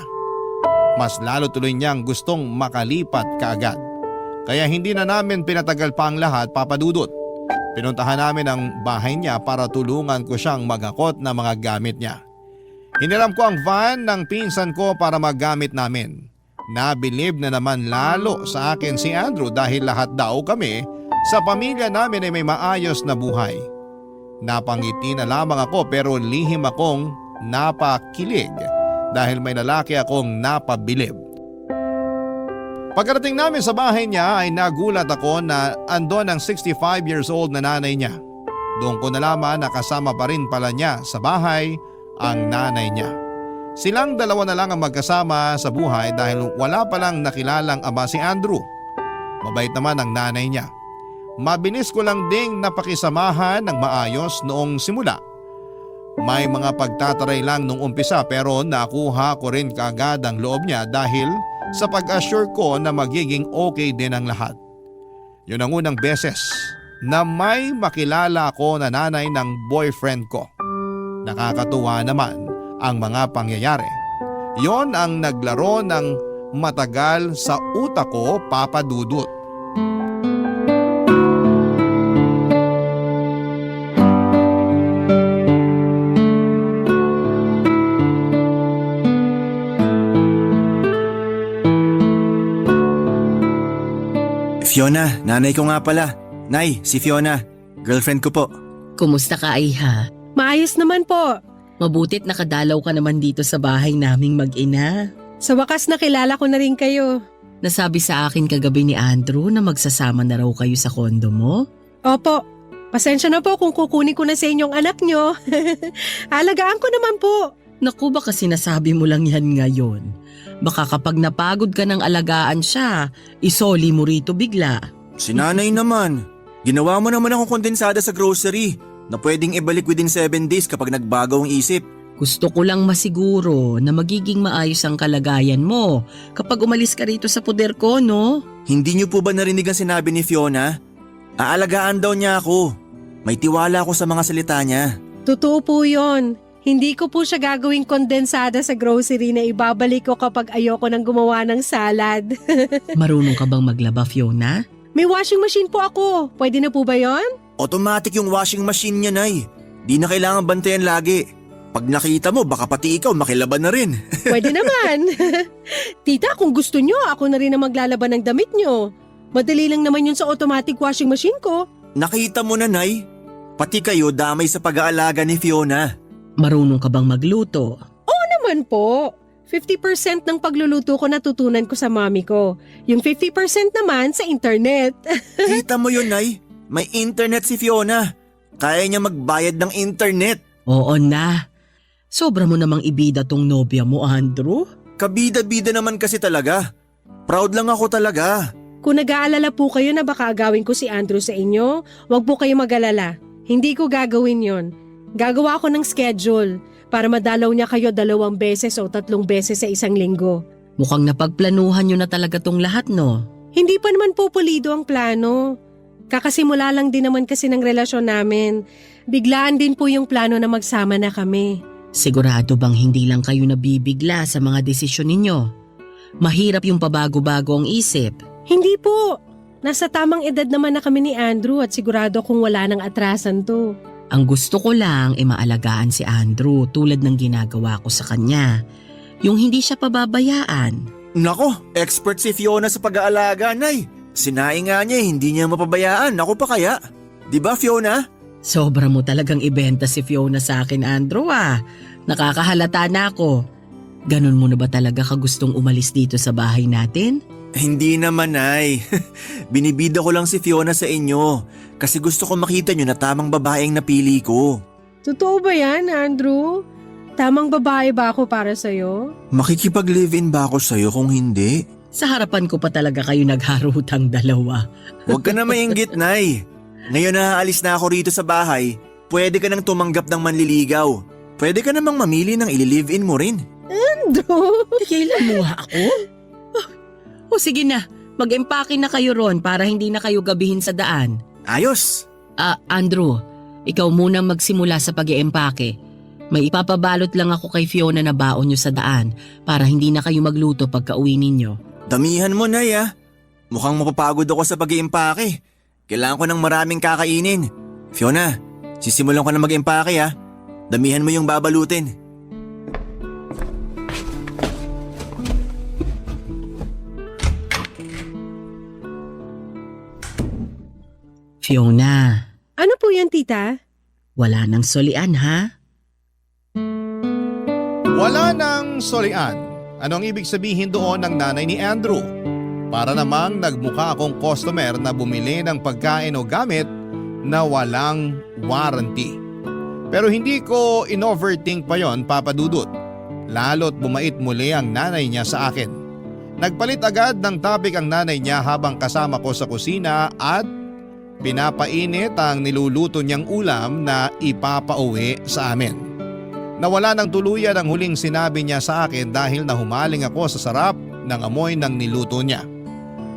Mas lalo tuloy niyang gustong makalipat kaagad. Kaya hindi na namin pinatagal pa ang lahat, Papa Dudut. Pinuntahan namin ang bahay niya para tulungan ko siyang maghakot ng mga gamit niya. Hiniram ko ang van ng pinsan ko para magamit namin. Nabilib na naman lalo sa akin si Andrew dahil lahat daw kami sa pamilya namin ay may maayos na buhay. Napangiti na lamang ako pero lihim akong napakilig dahil may lalaki akong napabilib. Pagkarating namin sa bahay niya ay nagulat ako na andon ang 65 years old na nanay niya. Doon ko nalaman na kasama pa rin pala niya sa bahay ang nanay niya. Silang dalawa na lang ang magkasama sa buhay dahil wala palang nakilalang ama si Andrew. Mabait naman ang nanay niya. Mabilis ko lang ding napakisamahan ng maayos noong simula. May mga pagtataray lang nung umpisa pero nakuha ko rin kaagad ang loob niya dahil sa pag-assure ko na magiging okay din ang lahat. Yun ang unang beses na may makilala ko na nanay ng boyfriend ko. Nakakatuwa naman ang mga pangyayari. Yon ang naglaro ng matagal sa utak ko, Papa Dudut. Fiona, nanay ko nga pala. Nay, si Fiona. Girlfriend ko po. Kumusta ka, Iha? Maayos naman po. Mabutit nakadalaw ka naman dito sa bahay naming mag-ina. Sa wakas nakilala ko na rin kayo. Nasabi sa akin kagabi ni Andrew na magsasama na raw kayo sa kondo mo. Opo, pasensya na po kung kukunin ko na sa inyong anak nyo. Alagaan ko naman po. Naku, baka sinasabi mo lang yan ngayon. Baka kapag napagod ka ng alagaan siya, isoli mo rito bigla. Si nanay naman. Ginawa mo naman akong kondensada sa grocery na pwedeng ibalik within 7 days kapag nagbago ang isip. Gusto ko lang masiguro na magiging maayos ang kalagayan mo kapag umalis ka rito sa poder ko, no? Hindi niyo po ba narinig ang sinabi ni Fiona? Aalagaan daw niya ako. May tiwala ako sa mga salita niya. Totoo po yon. Hindi ko po siya gagawing kondensada sa grocery na ibabalik ko kapag ayoko nang gumawa ng salad. Marunong ka bang maglaba, Fiona? May washing machine po ako. Pwede na po ba yon? Automatic yung washing machine niya, Nay. Di na kailangan bantayan lagi. Pag nakita mo, baka pati ikaw makilaban na rin. Pwede naman. Tita, kung gusto nyo, ako na rin na maglalaban ng damit nyo. Madali lang naman yun sa automatic washing machine ko. Nakita mo na, Nay. Pati kayo damay sa pag-aalaga ni Fiona. Marunong ka bang magluto? Naman po. 50% ng pagluluto ko natutunan ko sa mami ko. Yung 50% naman sa internet. Kita mo yun, Nay. May internet si Fiona. Kaya niya magbayad ng internet. Oo na. Sobra mo namang ibida tong nobya mo, Andrew. Kabida-bida naman kasi talaga. Proud lang ako talaga. Kung nag-aalala po kayo na baka agawin ko si Andrew sa inyo, wag po kayo mag-alala. Hindi ko gagawin yon. Gagawa ako ng schedule para madalaw niya kayo 2 beses o 3 beses sa isang linggo. Mukhang napagplanuhan nyo na talaga tong lahat, no? Hindi pa naman po pulido ang plano. Kakasimula lang din naman kasi ng relasyon namin. Biglaan din po yung plano na magsama na kami. Sigurado bang hindi lang kayo nabibigla sa mga desisyon ninyo? Mahirap yung pabago-bago ang isip. Hindi po. Nasa tamang edad naman na kami ni Andrew at sigurado kung wala nang atrasan to. Ang gusto ko lang ay maalagaan si Andrew tulad ng ginagawa ko sa kanya. Yung hindi siya pababayaan. Nako, expert si Fiona sa pag-aalaga, Nay. Sinaing nga niya, hindi niya mapabayaan. Ako pa kaya? Di ba, Fiona? Sobra mo talagang ibenta si Fiona sa akin, Andrew, ah. Nakakahalata na ako. Ganon mo na ba talaga kagustong umalis dito sa bahay natin? Hindi naman, Nay. Binibida ko lang si Fiona sa inyo kasi gusto ko makita nyo na tamang babaeng napili ko. Totoo ba yan, Andrew? Tamang babae ba ako para sa'yo? Makikipag-live-in ba ako sa'yo kung hindi? Sa harapan ko pa talaga kayo nagharutang dalawa. Huwag ka na mainggit, Nay. Ngayon na aalis na ako rito sa bahay, pwede ka nang tumanggap ng manliligaw. Pwede ka namang mamili ng ili-live-in mo rin. Andrew? Kailan mo ako? O sige na, mag-empake na kayo ron para hindi na kayo gabihin sa daan. Ayos! Andrew, ikaw muna magsimula sa pag-empake. May ipapabalot lang ako kay Fiona na baon nyo sa daan para hindi na kayo magluto pagka uwi ninyo. Damihan mo, Nay, ah. Mukhang mapapagod ako sa pag-iimpake. Kailangan ko ng maraming kakainin. Fiona, sisimulan ko na mag-iimpake, ah. Damihan mo yung babalutin. Fiona, Ano po yan, tita? wala nang solian ha? Wala nang solian. Anong ibig sabihin doon ng nanay ni Andrew? Para namang nagmukha akong customer na bumili ng pagkain o gamit na walang warranty. Pero hindi ko in-overthink pa yon, Papa Dudut. Lalo't bumait muli ang nanay niya sa akin. Nagpalit agad ng topic ang nanay niya habang kasama ko sa kusina at pinapainit ang niluluto niyang ulam na ipapauwi sa amin. Nawala ng tuluyan ang huling sinabi niya sa akin dahil nahumaling ako sa sarap ng amoy ng niluto niya.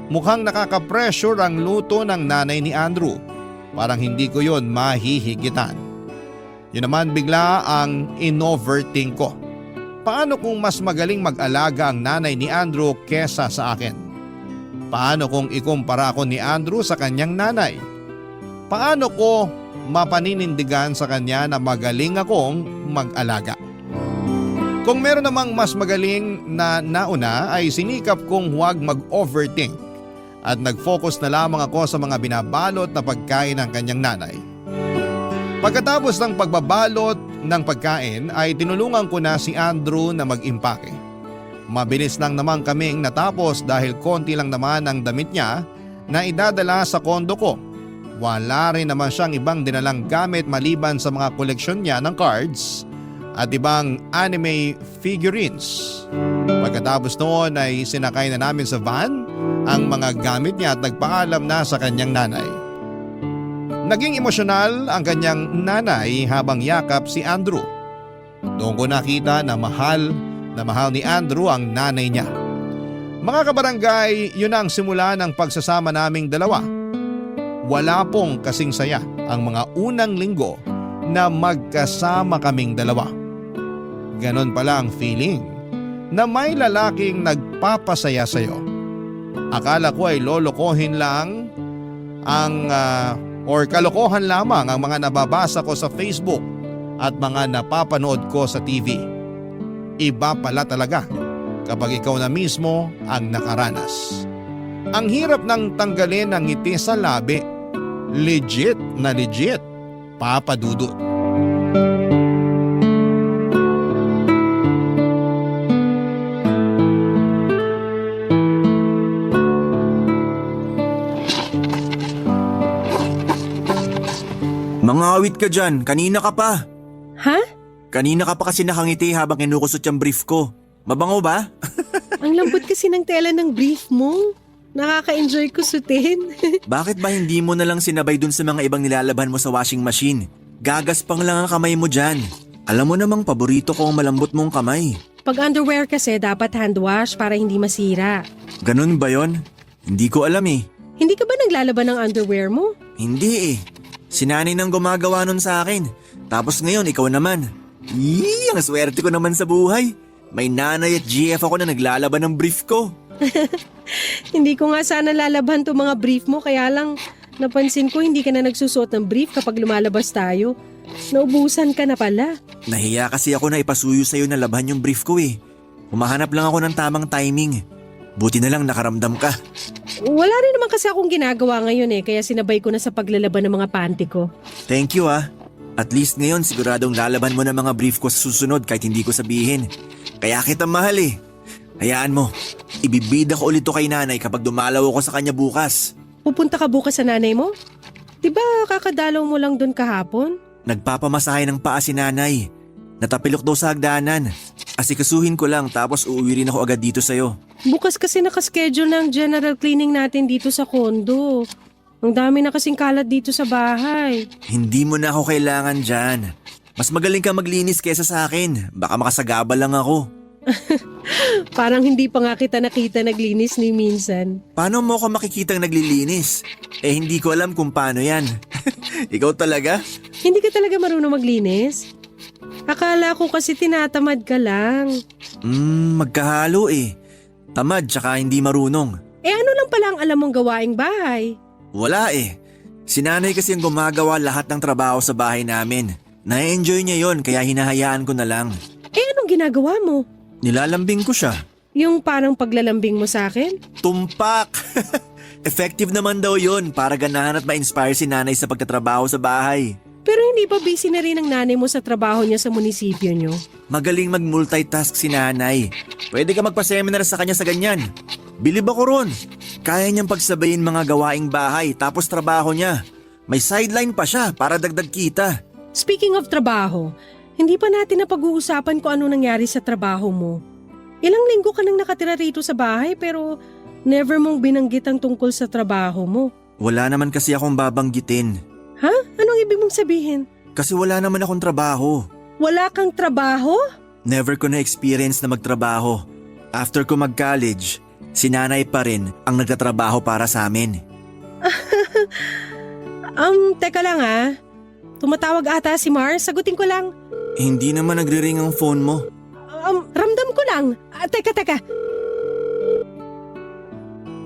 Mukhang nakaka-pressure ang luto ng nanay ni Andrew. Parang hindi ko yon mahihigitan. Yun naman bigla ang in-overthink ko. Paano kung mas magaling mag-alaga ang nanay ni Andrew kesa sa akin? Paano kung ikumpara ko ni Andrew sa kanyang nanay? Paano ko mapaninindigan sa kanya na magaling akong mag-alaga? Kung meron namang mas magaling na nauna ay sinikap kong huwag mag-overthink at nag-focus na lamang ako sa mga binabalot na pagkain ng kanyang nanay. Pagkatapos ng pagbabalot ng pagkain ay tinulungan ko na si Andrew na mag-impake. Mabilis lang naman kaming natapos dahil konti lang naman ang damit niya na idadala sa kondo ko. Wala rin naman siyang ibang dinalang gamit maliban sa mga koleksyon niya ng cards at ibang anime figurines. Pagkatapos noon ay sinakay na namin sa van ang mga gamit niya at nagpaalam na sa kanyang nanay. Naging emosyonal ang kanyang nanay habang yakap si Andrew. Doon ko nakita na mahal ni Andrew ang nanay niya. Mga kabarangay, yun ang simula ng pagsasama naming dalawa. Wala pong kasing saya ang mga unang linggo na magkasama kaming dalawa. Ganon pala ang feeling na may lalaking nagpapasaya sa'yo. Akala ko ay lolokohin lang or kalokohan lamang ang mga nababasa ko sa Facebook at mga napapanood ko sa TV. Iba pala talaga kapag ikaw na mismo ang nakaranas. Ang hirap ng tanggalin ang ngiti sa labi. Legit na legit, Papa Dudut. Mga awit ka dyan, kanina ka pa. Ha? Kanina ka pa kasi nakangiti habang kinukusot yung brief ko. Mabango ba? Ang lambot kasi ng tela ng brief mo. Nakaka-enjoy ko sutin. Bakit ba hindi mo na lang sinabay dun sa mga ibang nilalaban mo sa washing machine? Gagaspang lang ang kamay mo dyan. Alam mo namang paborito ko ang malambot mong kamay. Pag underwear kasi dapat hand wash para hindi masira. Ganun ba yon? Hindi ko alam eh. Hindi ka ba naglalaban ng underwear mo? Hindi eh. Sinanay nang gumagawa nun sa akin. Tapos ngayon ikaw naman. Ang swerte ko naman sa buhay. May nanay at GF ako na naglalaban ng brief ko. Hindi ko nga sana lalaban to mga brief mo kaya lang napansin ko hindi ka na nagsusuot ng brief kapag lumalabas tayo. Naubusan ka na pala. Nahiya kasi ako na ipasuyo sa'yo na laban yung brief ko eh. Humahanap lang ako ng tamang timing. Buti na lang nakaramdam ka. Wala rin naman kasi akong ginagawa ngayon kaya sinabay ko na sa paglalaban ng mga panty ko. Thank you ah. At least ngayon siguradong lalaban mo ng mga brief ko sa susunod kahit hindi ko sabihin. Kaya kita mahal eh. Hayaan mo, ibibida ko ulit to kay nanay kapag dumalaw ako sa kanya bukas. Pupunta ka bukas sa nanay mo? Diba kakadalaw mo lang doon kahapon? Nagpapamasahe ng paa si nanay. Natapilok daw sa hagdanan. Asikasuhin ko lang tapos uuwi rin ako agad dito sa'yo. Bukas kasi nakaschedule ng general cleaning natin dito sa condo. Ang dami na kasing kalat dito sa bahay. Hindi mo na ako kailangan dyan. Mas magaling ka maglinis kesa sa akin. Baka makasagabal lang ako. Parang hindi pa nga kita nakita naglinis ni minsan. Paano mo ako makikitang naglilinis? Hindi ko alam kung paano yan. Ikaw talaga? Hindi ka talaga marunong maglinis? Akala ko kasi tinatamad ka lang. Magkahalo eh. Tamad tsaka hindi marunong. Ano lang pala ang alam mong gawaing bahay? Wala eh. Si nanay kasi ang gumagawa lahat ng trabaho sa bahay namin. Na-enjoy niya yon kaya hinahayaan ko na lang. Anong ginagawa mo? Nilalambing ko siya. Yung parang paglalambing mo sa akin? Tumpak! Effective naman daw yon para ganahan at ma-inspire si nanay sa pagtatrabaho sa bahay. Pero hindi ba busy na rin ang nanay mo sa trabaho niya sa munisipyo niyo? Magaling mag-multitask si nanay. Pwede ka magpa-seminar sa kanya sa ganyan. Bilib ako ron. Kaya niyang pagsabayin mga gawaing bahay tapos trabaho niya. May sideline pa siya para dagdag kita. Speaking of trabaho, hindi pa natin napag-uusapan kung ano nangyari sa trabaho mo. Ilang linggo ka nang nakatira rito sa bahay pero never mong binanggit ang tungkol sa trabaho mo. Wala naman kasi akong babanggitin. Ha? Anong ibig mong sabihin? Kasi wala naman akong trabaho. Wala kang trabaho? Never ko na-experience na magtrabaho. After ko mag-college, si nanay pa rin ang nagtatrabaho para sa amin. Teka lang ah. Tumatawag ata si Mars. Sagutin ko lang. Hindi naman nagre-ring ang phone mo. Ramdam ko lang. Teka.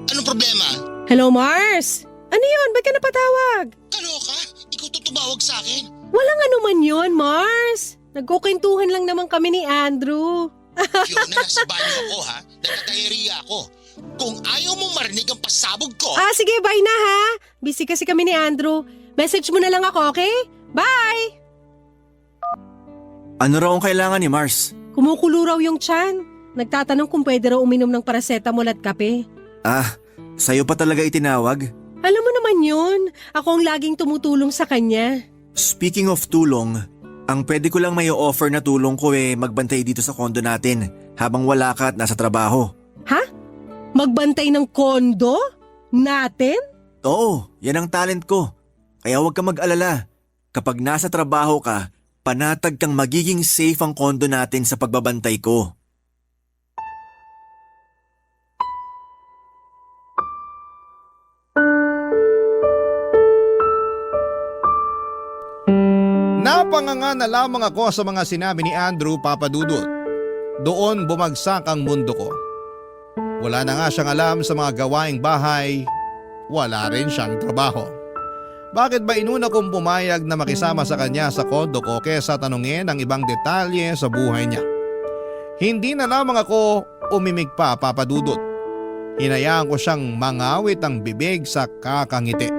Anong problema? Hello Mars? Ano yun? Ba't ka napatawag? Kaloka? Ikaw to tumawag sa akin? Walang anuman yun, Mars. Nagkukentuhan lang naman kami ni Andrew. Fiona, nasa banyo ako ha. Nagtatayeriya ako. Kung ayaw mong marinig ang pasabog ko... Sige, bye na ha. Busy kasi kami ni Andrew. Message mo na lang ako, okay? Bye! Ano raw ang kailangan ni Mars? Kumukulo raw yung tiyan. Nagtatanong kung pwede raw uminom ng paracetamol at kape. Sa'yo pa talaga itinawag? Alam mo naman yun. Ako ang laging tumutulong sa kanya. Speaking of tulong, ang pwede ko lang may offer na tulong ko magbantay dito sa kondo natin habang wala ka at nasa trabaho. Ha? Magbantay ng kondo? Natin? Oo, yan ang talent ko. Kaya huwag ka mag-alala. Kapag nasa trabaho ka, panatag kang magiging safe ang kondo natin sa pagbabantay ko. Napanganga na lamang ako sa mga sinabi ni Andrew, Papa Dudut. Doon bumagsak ang mundo ko. Wala na nga siyang alam sa mga gawaing bahay, wala rin siyang trabaho. Bakit ba inuna kong pumayag na makisama sa kanya sa kondo ko kesa tanungin ang ibang detalye sa buhay niya? Hindi na lamang ako umimik pa, Papa Dudut. Hinayaan ko siyang mangawit ang bibig sa kakangiti.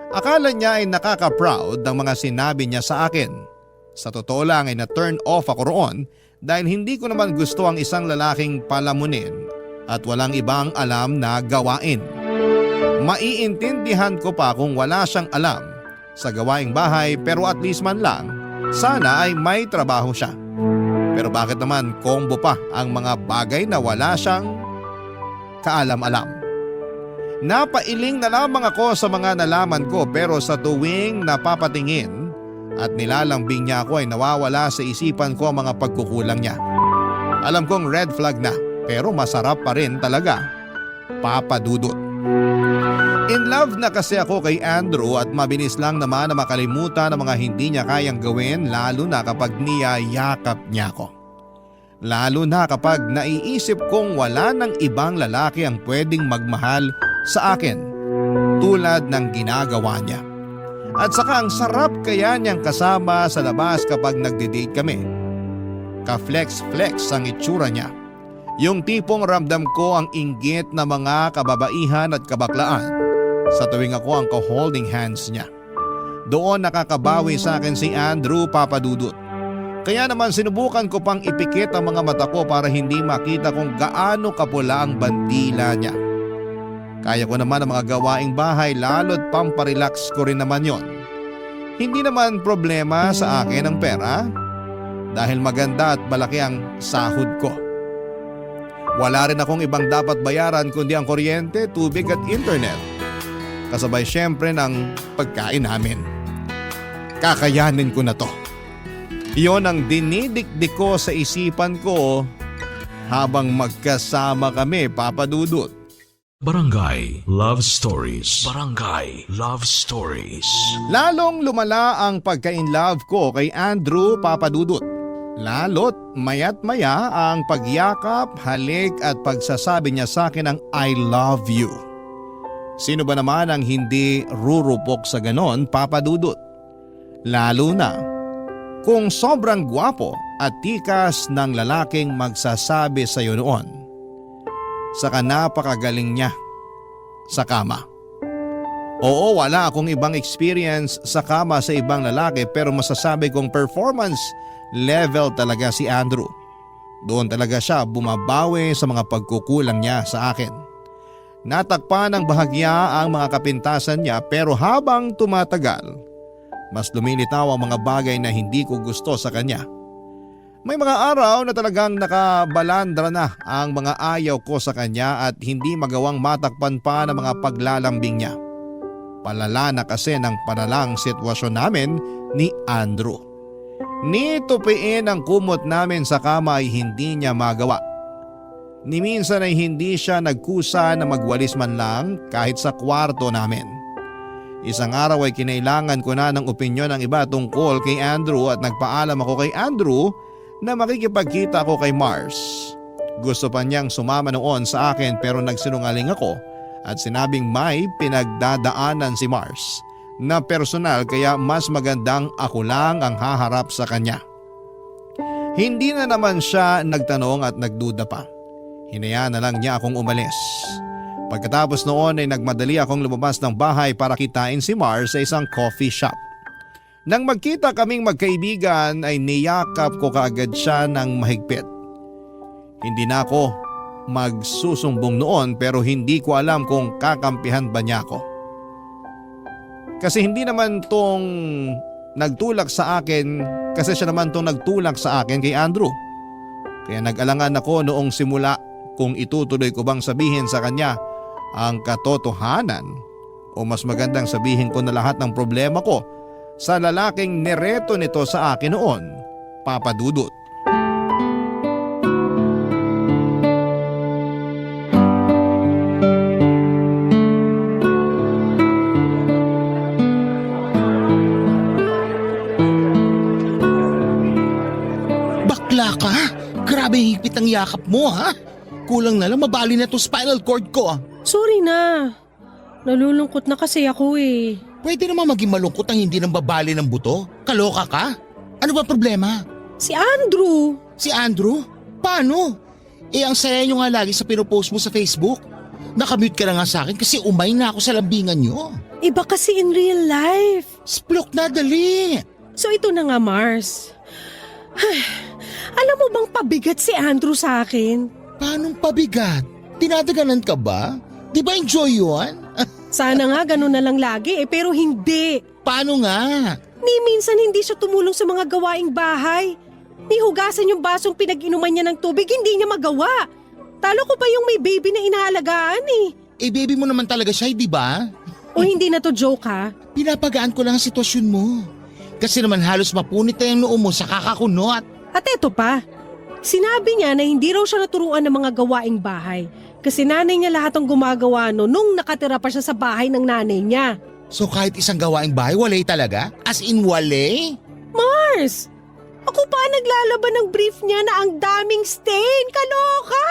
Akala niya ay nakaka-proud ng mga sinabi niya sa akin. Sa totoo lang ay na-turn off ako roon dahil hindi ko naman gusto ang isang lalaking palamunin at walang ibang alam na gawain. Maiintindihan ko pa kung wala siyang alam sa gawaing bahay pero at least man lang sana ay may trabaho siya. Pero bakit naman combo pa ang mga bagay na wala siyang kaalam-alam? Napailing na lamang ako sa mga nalaman ko pero sa tuwing napapatingin at nilalambing niya ako ay nawawala sa isipan ko ang mga pagkukulang niya. Alam kong red flag na pero masarap pa rin talaga, Papa Dudut. In love na kasi ako kay Andrew at mabilis lang naman na makalimutan ang mga hindi niya kayang gawin lalo na kapag niyayakap niya ako. Lalo na kapag naiisip kong wala ng ibang lalaki ang pwedeng magmahal sa akin tulad ng ginagawa niya. At saka ang sarap kaya niyang kasama sa labas kapag nagde-date kami. Ka-flex-flex ang itsura niya. Yung tipong ramdam ko ang inggit na mga kababaihan at kabaklaan sa tuwing ako ang ka-holding hands niya. Doon nakakabawi sa akin si Andrew, Papa Dudut. Kaya naman sinubukan ko pang ipikit ang mga mata ko para hindi makita kung gaano kapula ang bandila niya. Kaya ko naman ang mga gawaing bahay lalo't pamparelax ko rin naman yon. Hindi naman problema sa akin ang pera dahil maganda at malaki ang sahod ko. Wala rin akong ibang dapat bayaran kundi ang kuryente, tubig at internet. Kasabay syempre ng pagkain namin. Kakayanin ko na to. Iyon ang dinidikdik ko sa isipan ko habang magkasama kami, Papa Dudut. Barangay Love Stories. Barangay Love Stories. Lalong lumala ang pagka-inlove ko kay Andrew, Papa Dudut. Lalo't mayat maya ang pagyakap, halik at pagsasabi niya sa akin ng I love you. Sino ba naman ang hindi rurupok sa ganon, Papa Dudut? Lalo na kung sobrang gwapo at tikas ng lalaking magsasabi sa iyo noon. Saka napakagaling niya sa kama. Oo, wala akong ibang experience sa kama sa ibang lalaki pero masasabi kong performance level talaga si Andrew. Doon talaga siya bumabawi sa mga pagkukulang niya sa akin. Natakpan ng bahagya ang mga kapintasan niya pero habang tumatagal, mas lumilitaw ang mga bagay na hindi ko gusto sa kanya. May mga araw na talagang nakabalandra na ang mga ayaw ko sa kanya at hindi magawang matakpan pa ng mga paglalambing niya. Palala na kasi ng panalang sitwasyon namin ni Andrew. Ni tupiin ang kumot namin sa kama ay hindi niya magawa. Ni minsan ay hindi siya nagkusa na magwalis man lang kahit sa kwarto namin. Isang araw ay kinailangan ko na ng opinyon ng iba tungkol kay Andrew at nagpaalam ako kay Andrew na makikipagkita ako kay Mars. Gusto pa niyang sumama noon sa akin pero nagsinungaling ako at sinabing may pinagdadaanan si Mars na personal kaya mas magandang ako lang ang haharap sa kanya. Hindi na naman siya nagtanong at nagduda pa. Hinayaan na lang niya akong umalis. Pagkatapos noon ay nagmadali akong lumabas ng bahay para kitain si Mars sa isang coffee shop. Nang magkita kaming magkaibigan ay niyakap ko kaagad siya ng mahigpit. Hindi na ako magsusumbong noon pero hindi ko alam kung kakampihan ba niya ako. Kasi hindi naman tong nagtulak sa akin kasi siya naman tong nagtulak sa akin kay Andrew. Kaya nag-alangan ako noong simula kung itutuloy ko bang sabihin sa kanya ang katotohanan o mas magandang sabihin ko na lahat ng problema ko sa lalaking nireto nito sa akin noon, Papa Dudut. Bakla ka? Grabe higpit ang yakap mo ha? Kulang na lang mabali na to spinal cord ko ah. Sorry na. Nalulungkot na kasi ako eh. Pwede naman maging malungkot ang hindi nang babali ng buto? Kaloka ka? Ano ba problema? Si Andrew. Si Andrew? Paano? Ang saya nyo nga lagi sa pinopost mo sa Facebook. Nakamute ka na nga sa akin kasi umay na ako sa lambingan nyo. Iba kasi in real life. Splok na dali. So ito na nga, Mars. Alam mo bang pabigat si Andrew sa akin? Paanong pabigat? Dinadaganan ka ba? Di ba enjoy yun? Sana nga ganun na lang lagi pero hindi. Paano nga? Ni minsan hindi siya tumulong sa mga gawaing bahay. Ni hugasan yung basong pinag-inuman niya ng tubig, hindi niya magawa. Talo ko pa yung may baby na inaalagaan eh. Baby mo naman talaga siya, di ba? O hindi na to joke ha? Pinapagaan ko lang ang sitwasyon mo. Kasi naman halos mapunit na yung noo mo sa kakakunot. At eto pa, sinabi niya na hindi raw siya naturuan ng mga gawaing bahay. Kasi nanay niya lahat ang gumagawa nung nakatira pa siya sa bahay ng nanay niya. So kahit isang gawaing bahay, walay talaga? As in walay? Mars! Ako pa naglalaban ng brief niya na ang daming stain. Kaloka!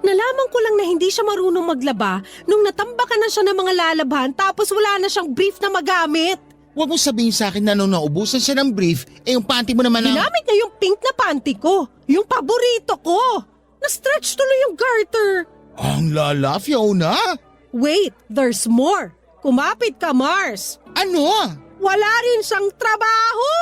Nalaman ko lang na hindi siya marunong maglaba nung natambakan na siya ng mga lalaban tapos wala na siyang brief na magamit. Huwag mo sabihin sa akin na nung naubusan siya ng brief, yung panty mo naman ang... Ginamit niya yung pink na panty ko. Yung paborito ko. Na-stretch tuloy yung garter. Ang lala, Fiona? Wait, there's more. Kumapit ka, Mars. Ano? Wala rin siyang trabaho.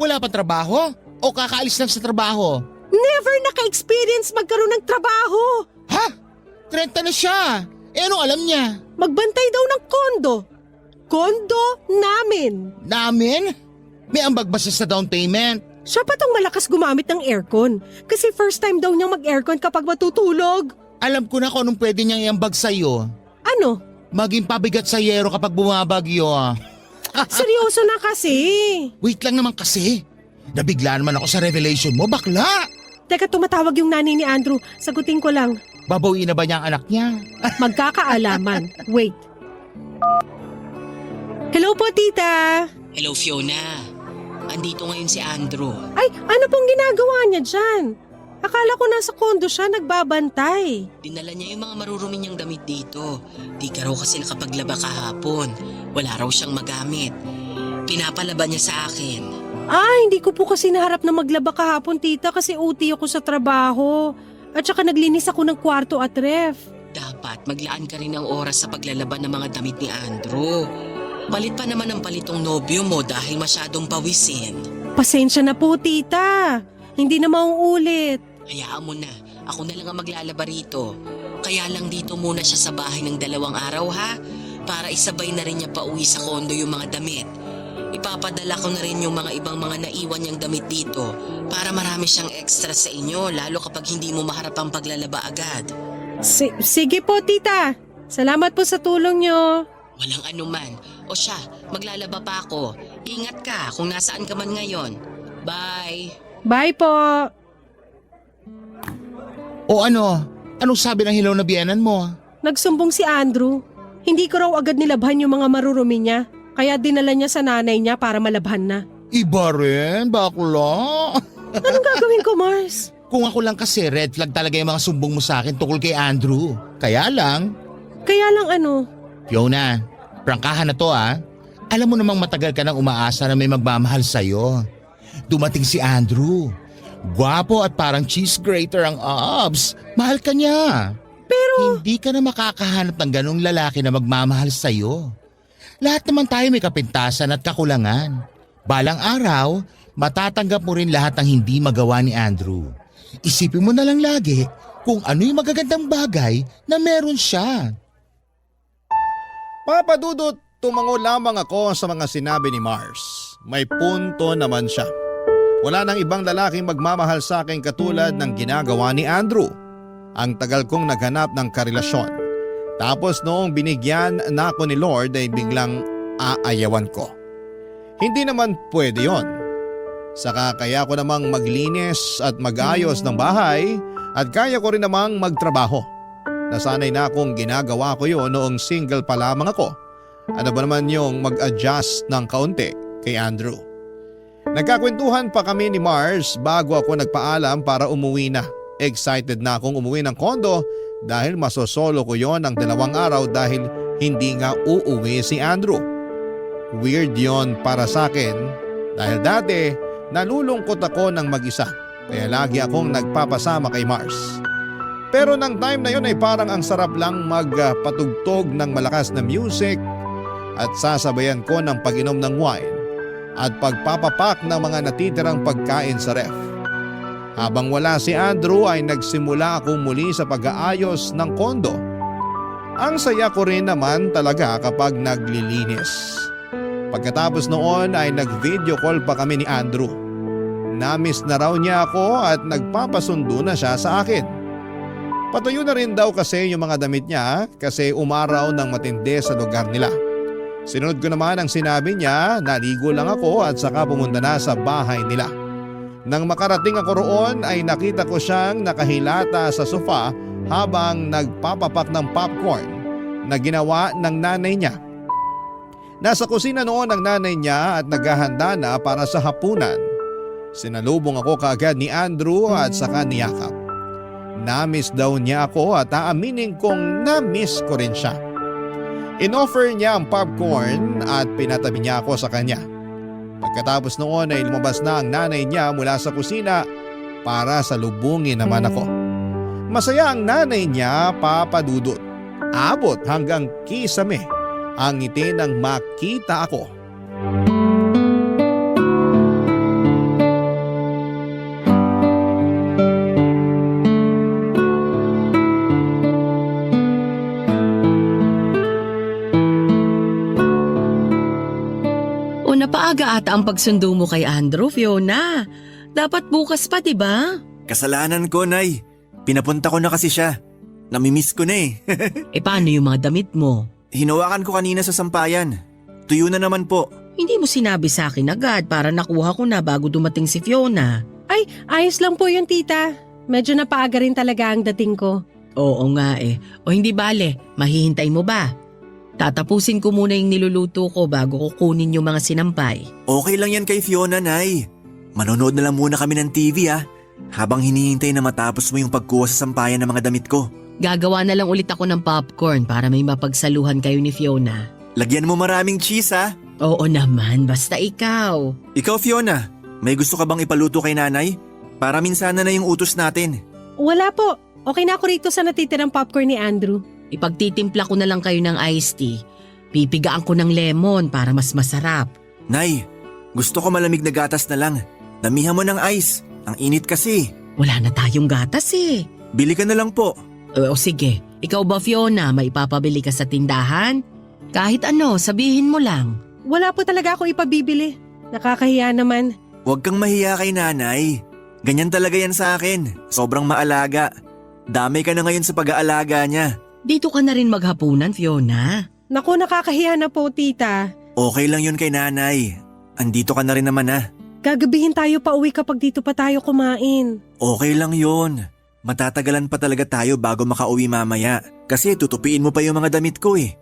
Wala pa trabaho? O kakaalis lang sa trabaho? Never naka-experience magkaroon ng trabaho. Ha? 30 na siya. Anong alam niya? Magbantay daw ng kondo. Kondo namin. Namin? May ambag ba siya sa down payment? Siya pa tong malakas gumamit ng aircon. Kasi first time daw niyang mag-aircon kapag matutulog. Alam ko na kung anong pwede niyang iambag sa'yo. Ano? Maging pabigat sa yero kapag bumabagyo. Seryoso na kasi. Wait lang naman kasi. Nabigla naman ako sa revelation mo, bakla. Teka, tumatawag yung nanay ni Andrew. Sagutin ko lang. Babawiin na ba niya ang anak niya? Magkakaalaman. Wait. Hello po, tita. Hello Fiona, andito ngayon si Andrew. Ay, ano pong ginagawa niya dyan? Akala ko nasa kondo siya nagbabantay. Dinala niya yung mga marurumi niyang damit dito. Di ka raw kasi nakapaglaba kahapon. Wala raw siyang magamit. Pinapalaba niya sa akin. Hindi ko po kasi naharap na maglaba kahapon, tita, kasi OT ako sa trabaho. At saka naglinis ako ng kwarto at ref. Dapat maglaan ka rin ng oras sa paglalaba ng mga damit ni Andrew. Palit pa naman ang palitong nobyo mo dahil masyadong pawisin. Pasensya na po, tita. Hindi na mauulit. Hayaan mo na, ako na lang ang maglalaba rito. Kaya lang dito muna siya sa bahay ng 2 araw ha, para isabay na rin niya pa uwi sa kondo yung mga damit. Ipapadala ko na rin yung mga ibang mga naiwan niyang damit dito para marami siyang extra sa inyo, lalo kapag hindi mo maharap ang paglalaba agad. Sige po, tita. Salamat po sa tulong niyo. Walang anuman. O siya, maglalaba pa ako. Ingat ka kung nasaan ka man ngayon. Bye! Bye po. O ano? Anong sabi ng hilaw na biyanan mo? Nagsumbong si Andrew. Hindi ko raw agad nilabhan yung mga marurumi niya. Kaya dinala niya sa nanay niya para malabhan na. Iba rin, bakla. Anong gagawin ko, Mars? Kung ako lang kasi, red flag talaga yung mga sumbong mo sa akin tungkol kay Andrew. Kaya lang, Ano? Fiona, prangkahan na to ah. Alam mo namang matagal ka nang umaasa na may magmamahal sa'yo. Dumating si Andrew. Gwapo at parang cheese grater ang abs. Mahal ka niya. Pero, Hindi ka na makakahanap ng ganong lalaki na magmamahal sa'yo. Lahat naman tayo may kapintasan at kakulangan. Balang araw, matatanggap mo rin lahat ng hindi magawa ni Andrew. Isipin mo na lang lagi kung ano yung magagandang bagay na meron siya. Papadudot, tumango lamang ako sa mga sinabi ni Mars. May punto naman siya. Wala nang ibang lalaking magmamahal sa akin katulad ng ginagawa ni Andrew. Ang tagal kong naghanap ng karelasyon. Tapos noong binigyan na ako ni Lord ay biglang aayawan ko. Hindi naman pwede yon. Saka kaya ko namang maglinis at mag-ayos ng bahay at kaya ko rin namang magtrabaho. Nasanay na akong ginagawa ko yon noong single pa lamang ako. Ano ba naman yung mag-adjust ng kaunti kay Andrew? Nagkakwentuhan pa kami ni Mars bago ako nagpaalam para umuwi na. Excited na akong umuwi ng kondo dahil masosolo ko yon ng 2 araw dahil hindi nga uuwi si Andrew. Weird yon para sa akin dahil dati nalulungkot ako ng mag-isa kaya lagi akong nagpapasama kay Mars. Pero nang time na yon ay parang ang sarap lang magpatugtog ng malakas na music at sasabayan ko ng pag-inom ng wine at pagpapapak ng mga natitirang pagkain sa ref. Habang wala si Andrew ay nagsimula akong muli sa pag-aayos ng kondo. Ang saya ko rin naman talaga kapag naglilinis. Pagkatapos noon ay nag-video call pa kami ni Andrew. Namiss na raw niya ako at nagpapasundo na siya sa akin. Patuyo na rin daw kasi yung mga damit niya kasi umaraw ng matindi sa lugar nila. Sinunod ko naman ang sinabi niya, naligo lang ako at saka pumunta na sa bahay nila. Nang makarating ako roon ay nakita ko siyang nakahilata sa sofa habang nagpapapak ng popcorn na ginawa ng nanay niya. Nasa kusina noon ang nanay niya at naghahanda na para sa hapunan. Sinalubong ako kaagad ni Andrew at saka niyakap. Namiss daw niya ako at aaminin kong namiss ko rin siya. Inoffer niya ang popcorn at pinatabi niya ako sa kanya. Pagkatapos noon ay lumabas na ang nanay niya mula sa kusina para salubungin naman ako. Masaya ang nanay niya, papadudot. Abot hanggang kisame ang ngiti nang makita ako. Maaga ata ang pagsundo mo kay Andrew, Fiona. Dapat bukas pa, di ba? Kasalanan ko, Nay. Pinapunta ko na kasi siya. Namimiss ko na eh. Paano yung mga damit mo? Hinawakan ko kanina sa sampayan. Tuyo na naman po. Hindi mo sinabi sa akin agad para nakuha ko na bago dumating si Fiona. Ay, ayos lang po yun, tita. Medyo napaaga rin talaga ang dating ko. Oo nga eh. O hindi bale, mahihintay mo ba? Tatapusin ko muna yung niluluto ko bago ko kunin yung mga sinampay. Okay lang yan kay Fiona, Nay. Manonood na lang muna kami ng TV habang hinihintay na matapos mo yung pagkuha sa sampayan ng mga damit ko. Gagawa na lang ulit ako ng popcorn para may mapagsaluhan kayo ni Fiona. Lagyan mo maraming cheese Oo naman, basta ikaw. Ikaw, Fiona, may gusto ka bang ipaluto kay Nanay? Para minsan na yung utos natin. Wala po. Okay na ako rito sa natitirang popcorn ni Andrew. Ipagtitimpla ko na lang kayo ng iced tea. Pipigaan ko ng lemon para mas masarap. Nay, gusto ko malamig na gatas na lang. Damihan mo ng ice. Ang init kasi. Wala na tayong gatas eh. Bili ka na lang po. O sige, ikaw ba Fiona, may ipapabili ka sa tindahan? Kahit ano, sabihin mo lang. Wala po talaga ako ipabibili. Nakakahiya naman. Huwag kang mahiya kay Nanay. Ganyan talaga yan sa akin. Sobrang maalaga. Damay ka na ngayon sa pag-aalaga niya. Dito ka na rin maghapunan, Fiona. Naku, nakakahiya na po, tita. Okay lang yun kay Nanay. Andito ka na rin naman Gagabihin tayo pa uwi kapag dito pa tayo kumain. Okay lang yun. Matatagalan pa talaga tayo bago makauwi mamaya. Kasi tutupiin mo pa yung mga damit ko eh.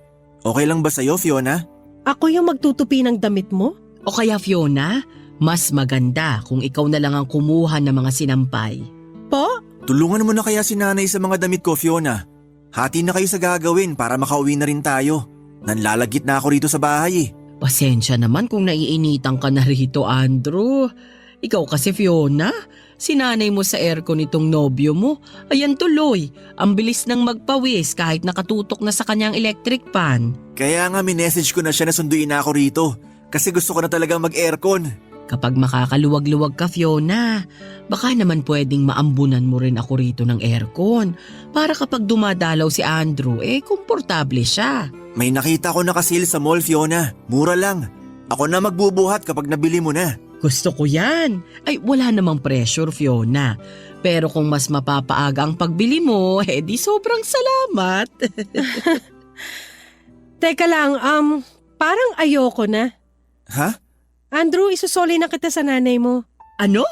Okay lang ba sa'yo, Fiona? Ako yung magtutupi ng damit mo? O kaya Fiona, mas maganda kung ikaw na lang ang kumuha ng mga sinampay. Po? Tulungan mo na kaya si Nanay sa mga damit ko, Fiona. Hati na kayo sa gagawin para makauwi na rin tayo. Nanlalagit na ako rito sa bahay eh. Pasensya naman kung naiinitan ka na rito, Andrew. Ikaw kasi Fiona, sinanay mo sa aircon itong nobyo mo. Ayan tuloy, ang bilis nang magpawis kahit nakatutok na sa kanyang electric fan. Kaya nga minessage ko na siya na sunduin na ako rito. Kasi gusto ko na talagang mag-aircon. Kapag makakaluwag-luwag ka Fiona, baka naman pwedeng maambunan mo rin ako rito ng aircon. Para kapag dumadalaw si Andrew, komportable siya. May nakita ko na kasil sa mall, Fiona. Mura lang. Ako na magbubuhat kapag nabili mo na. Gusto ko yan. Ay wala namang pressure Fiona. Pero kung mas mapapaaga ang pagbili mo, di sobrang salamat. Teka lang, parang ayoko na. Ha? Andrew, isusoli na kita sa nanay mo. Ano?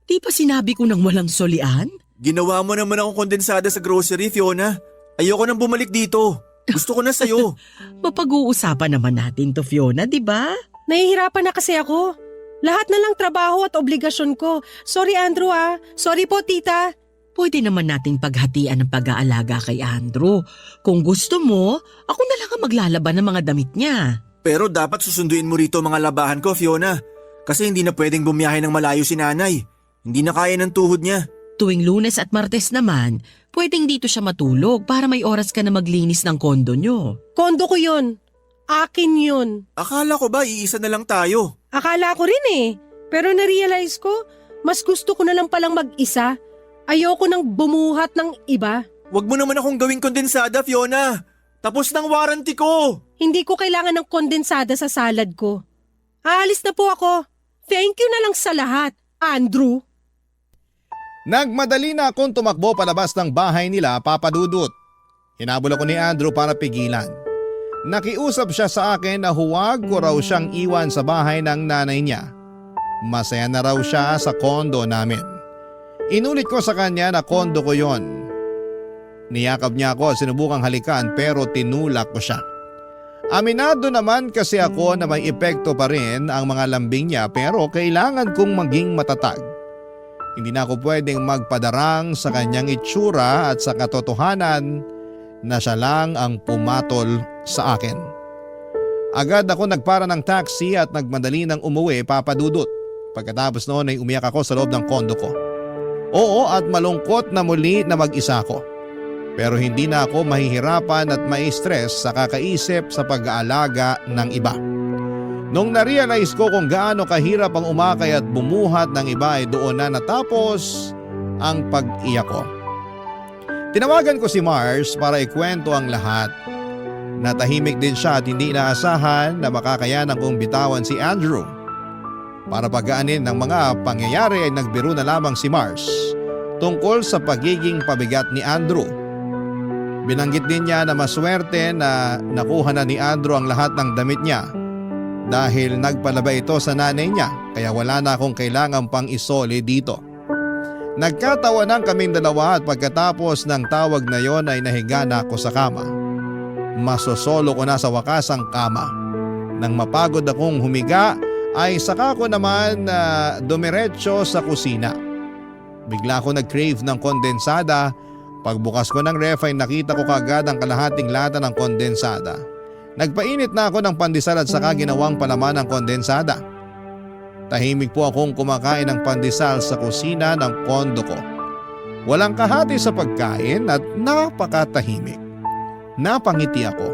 Di pa sinabi ko nang walang solian? Ginawa mo naman akong kondensada sa grocery, Fiona. Ayoko nang bumalik dito. Gusto ko na sa'yo. Mapag-uusapan naman natin to Fiona, di ba? Nahihirapan na kasi ako. Lahat na lang trabaho at obligasyon ko. Sorry Andrew Sorry po tita. Pwede naman nating paghatian ng pag-aalaga kay Andrew. Kung gusto mo, ako na lang ang maglalaban ng mga damit niya. Pero dapat susunduin mo rito mga labahan ko, Fiona. Kasi hindi na pwedeng bumiyahe ng malayo si Nanay. Hindi na kaya ng tuhod niya. Tuwing Lunes at Martes naman, pwedeng dito siya matulog para may oras ka na maglinis ng kondo nyo. Kondo ko yun. Akin yun. Akala ko ba iisa na lang tayo? Akala ko rin Pero narealize ko, mas gusto ko na lang palang mag-isa. Ayoko nang bumuhat ng iba. Huwag mo naman akong gawing kondensada, Fiona. Tapos ng warranty ko. Hindi ko kailangan ng kondensada sa salad ko. Aalis na po ako. Thank you na lang sa lahat, Andrew. Nagmadali na akong tumakbo palabas ng bahay nila, Papa Dudut. Hinabol ako ni Andrew para pigilan. Nakiusap siya sa akin na huwag ko raw siyang iwan sa bahay ng nanay niya. Masaya na raw siya sa kondo namin. Inulit ko sa kanya na kondo ko yon. Niyakap niya ako, sinubukang halikan pero tinulak ko siya. Aminado naman kasi ako na may epekto pa rin ang mga lambing niya pero kailangan kong maging matatag. Hindi na ako pwedeng magpadarang sa kanyang itsura at sa katotohanan na siya lang ang pumatol sa akin. Agad ako nagpara ng taxi at nagmadali ng umuwi, Papa Dudut. Pagkatapos noon ay umiyak ako sa loob ng kondo ko. Oo, at malungkot na muli na mag-isa ko. Pero hindi na ako mahihirapan at mai-stress sa kakaisip sa pag-aalaga ng iba. Nung na-realize ko kung gaano kahirap ang umakay at bumuhat ng iba ay doon na natapos ang pag-iyak ko. Tinawagan ko si Mars para ikwento ang lahat. Natahimik din siya at hindi inaasahan na makakayanan kong bitawan si Andrew. Para pagaanin ng mga pangyayari ay nagbiro na lamang si Mars tungkol sa pagiging pabigat ni Andrew. Binanggit din niya na maswerte na nakuha na ni Andrew ang lahat ng damit niya dahil nagpalaba ito sa nanay niya kaya wala na akong kailangan pang isoli dito. Nagkatawanan kaming dalawa at pagkatapos ng tawag na yon ay nahiga na ako sa kama. Masosolo ko na sa wakas ang kama. Nang mapagod akong humiga ay saka ko naman dumiretso sa kusina. Bigla ko nag-crave ng kondensada. Pagbukas ko ng ref ay nakita ko kagad ang kalahating lata ng kondensada. Nagpainit na ako ng pandesal at saka ginawang palaman ng kondensada. Tahimik po akong kumakain ng pandesal sa kusina ng kondo ko. Walang kahati sa pagkain at napakatahimik. Napangiti ako.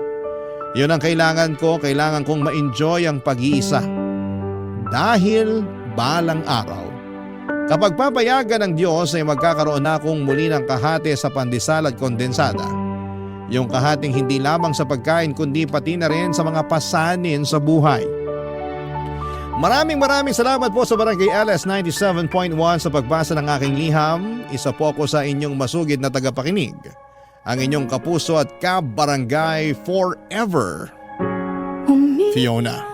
Yun ang kailangan kong ma-enjoy ang pag-iisa. Dahil balang araw, kapag papayagan ng Diyos ay magkakaroon na akong muli ng kahati sa pandesal at kondensada. Yung kahating hindi lamang sa pagkain kundi pati na rin sa mga pasanin sa buhay. Maraming salamat po sa Barangay LS 97.1 sa pagbasa ng aking liham. Isa po ako sa inyong masugid na tagapakinig. Ang inyong kapuso at kabarangay forever, Fiona.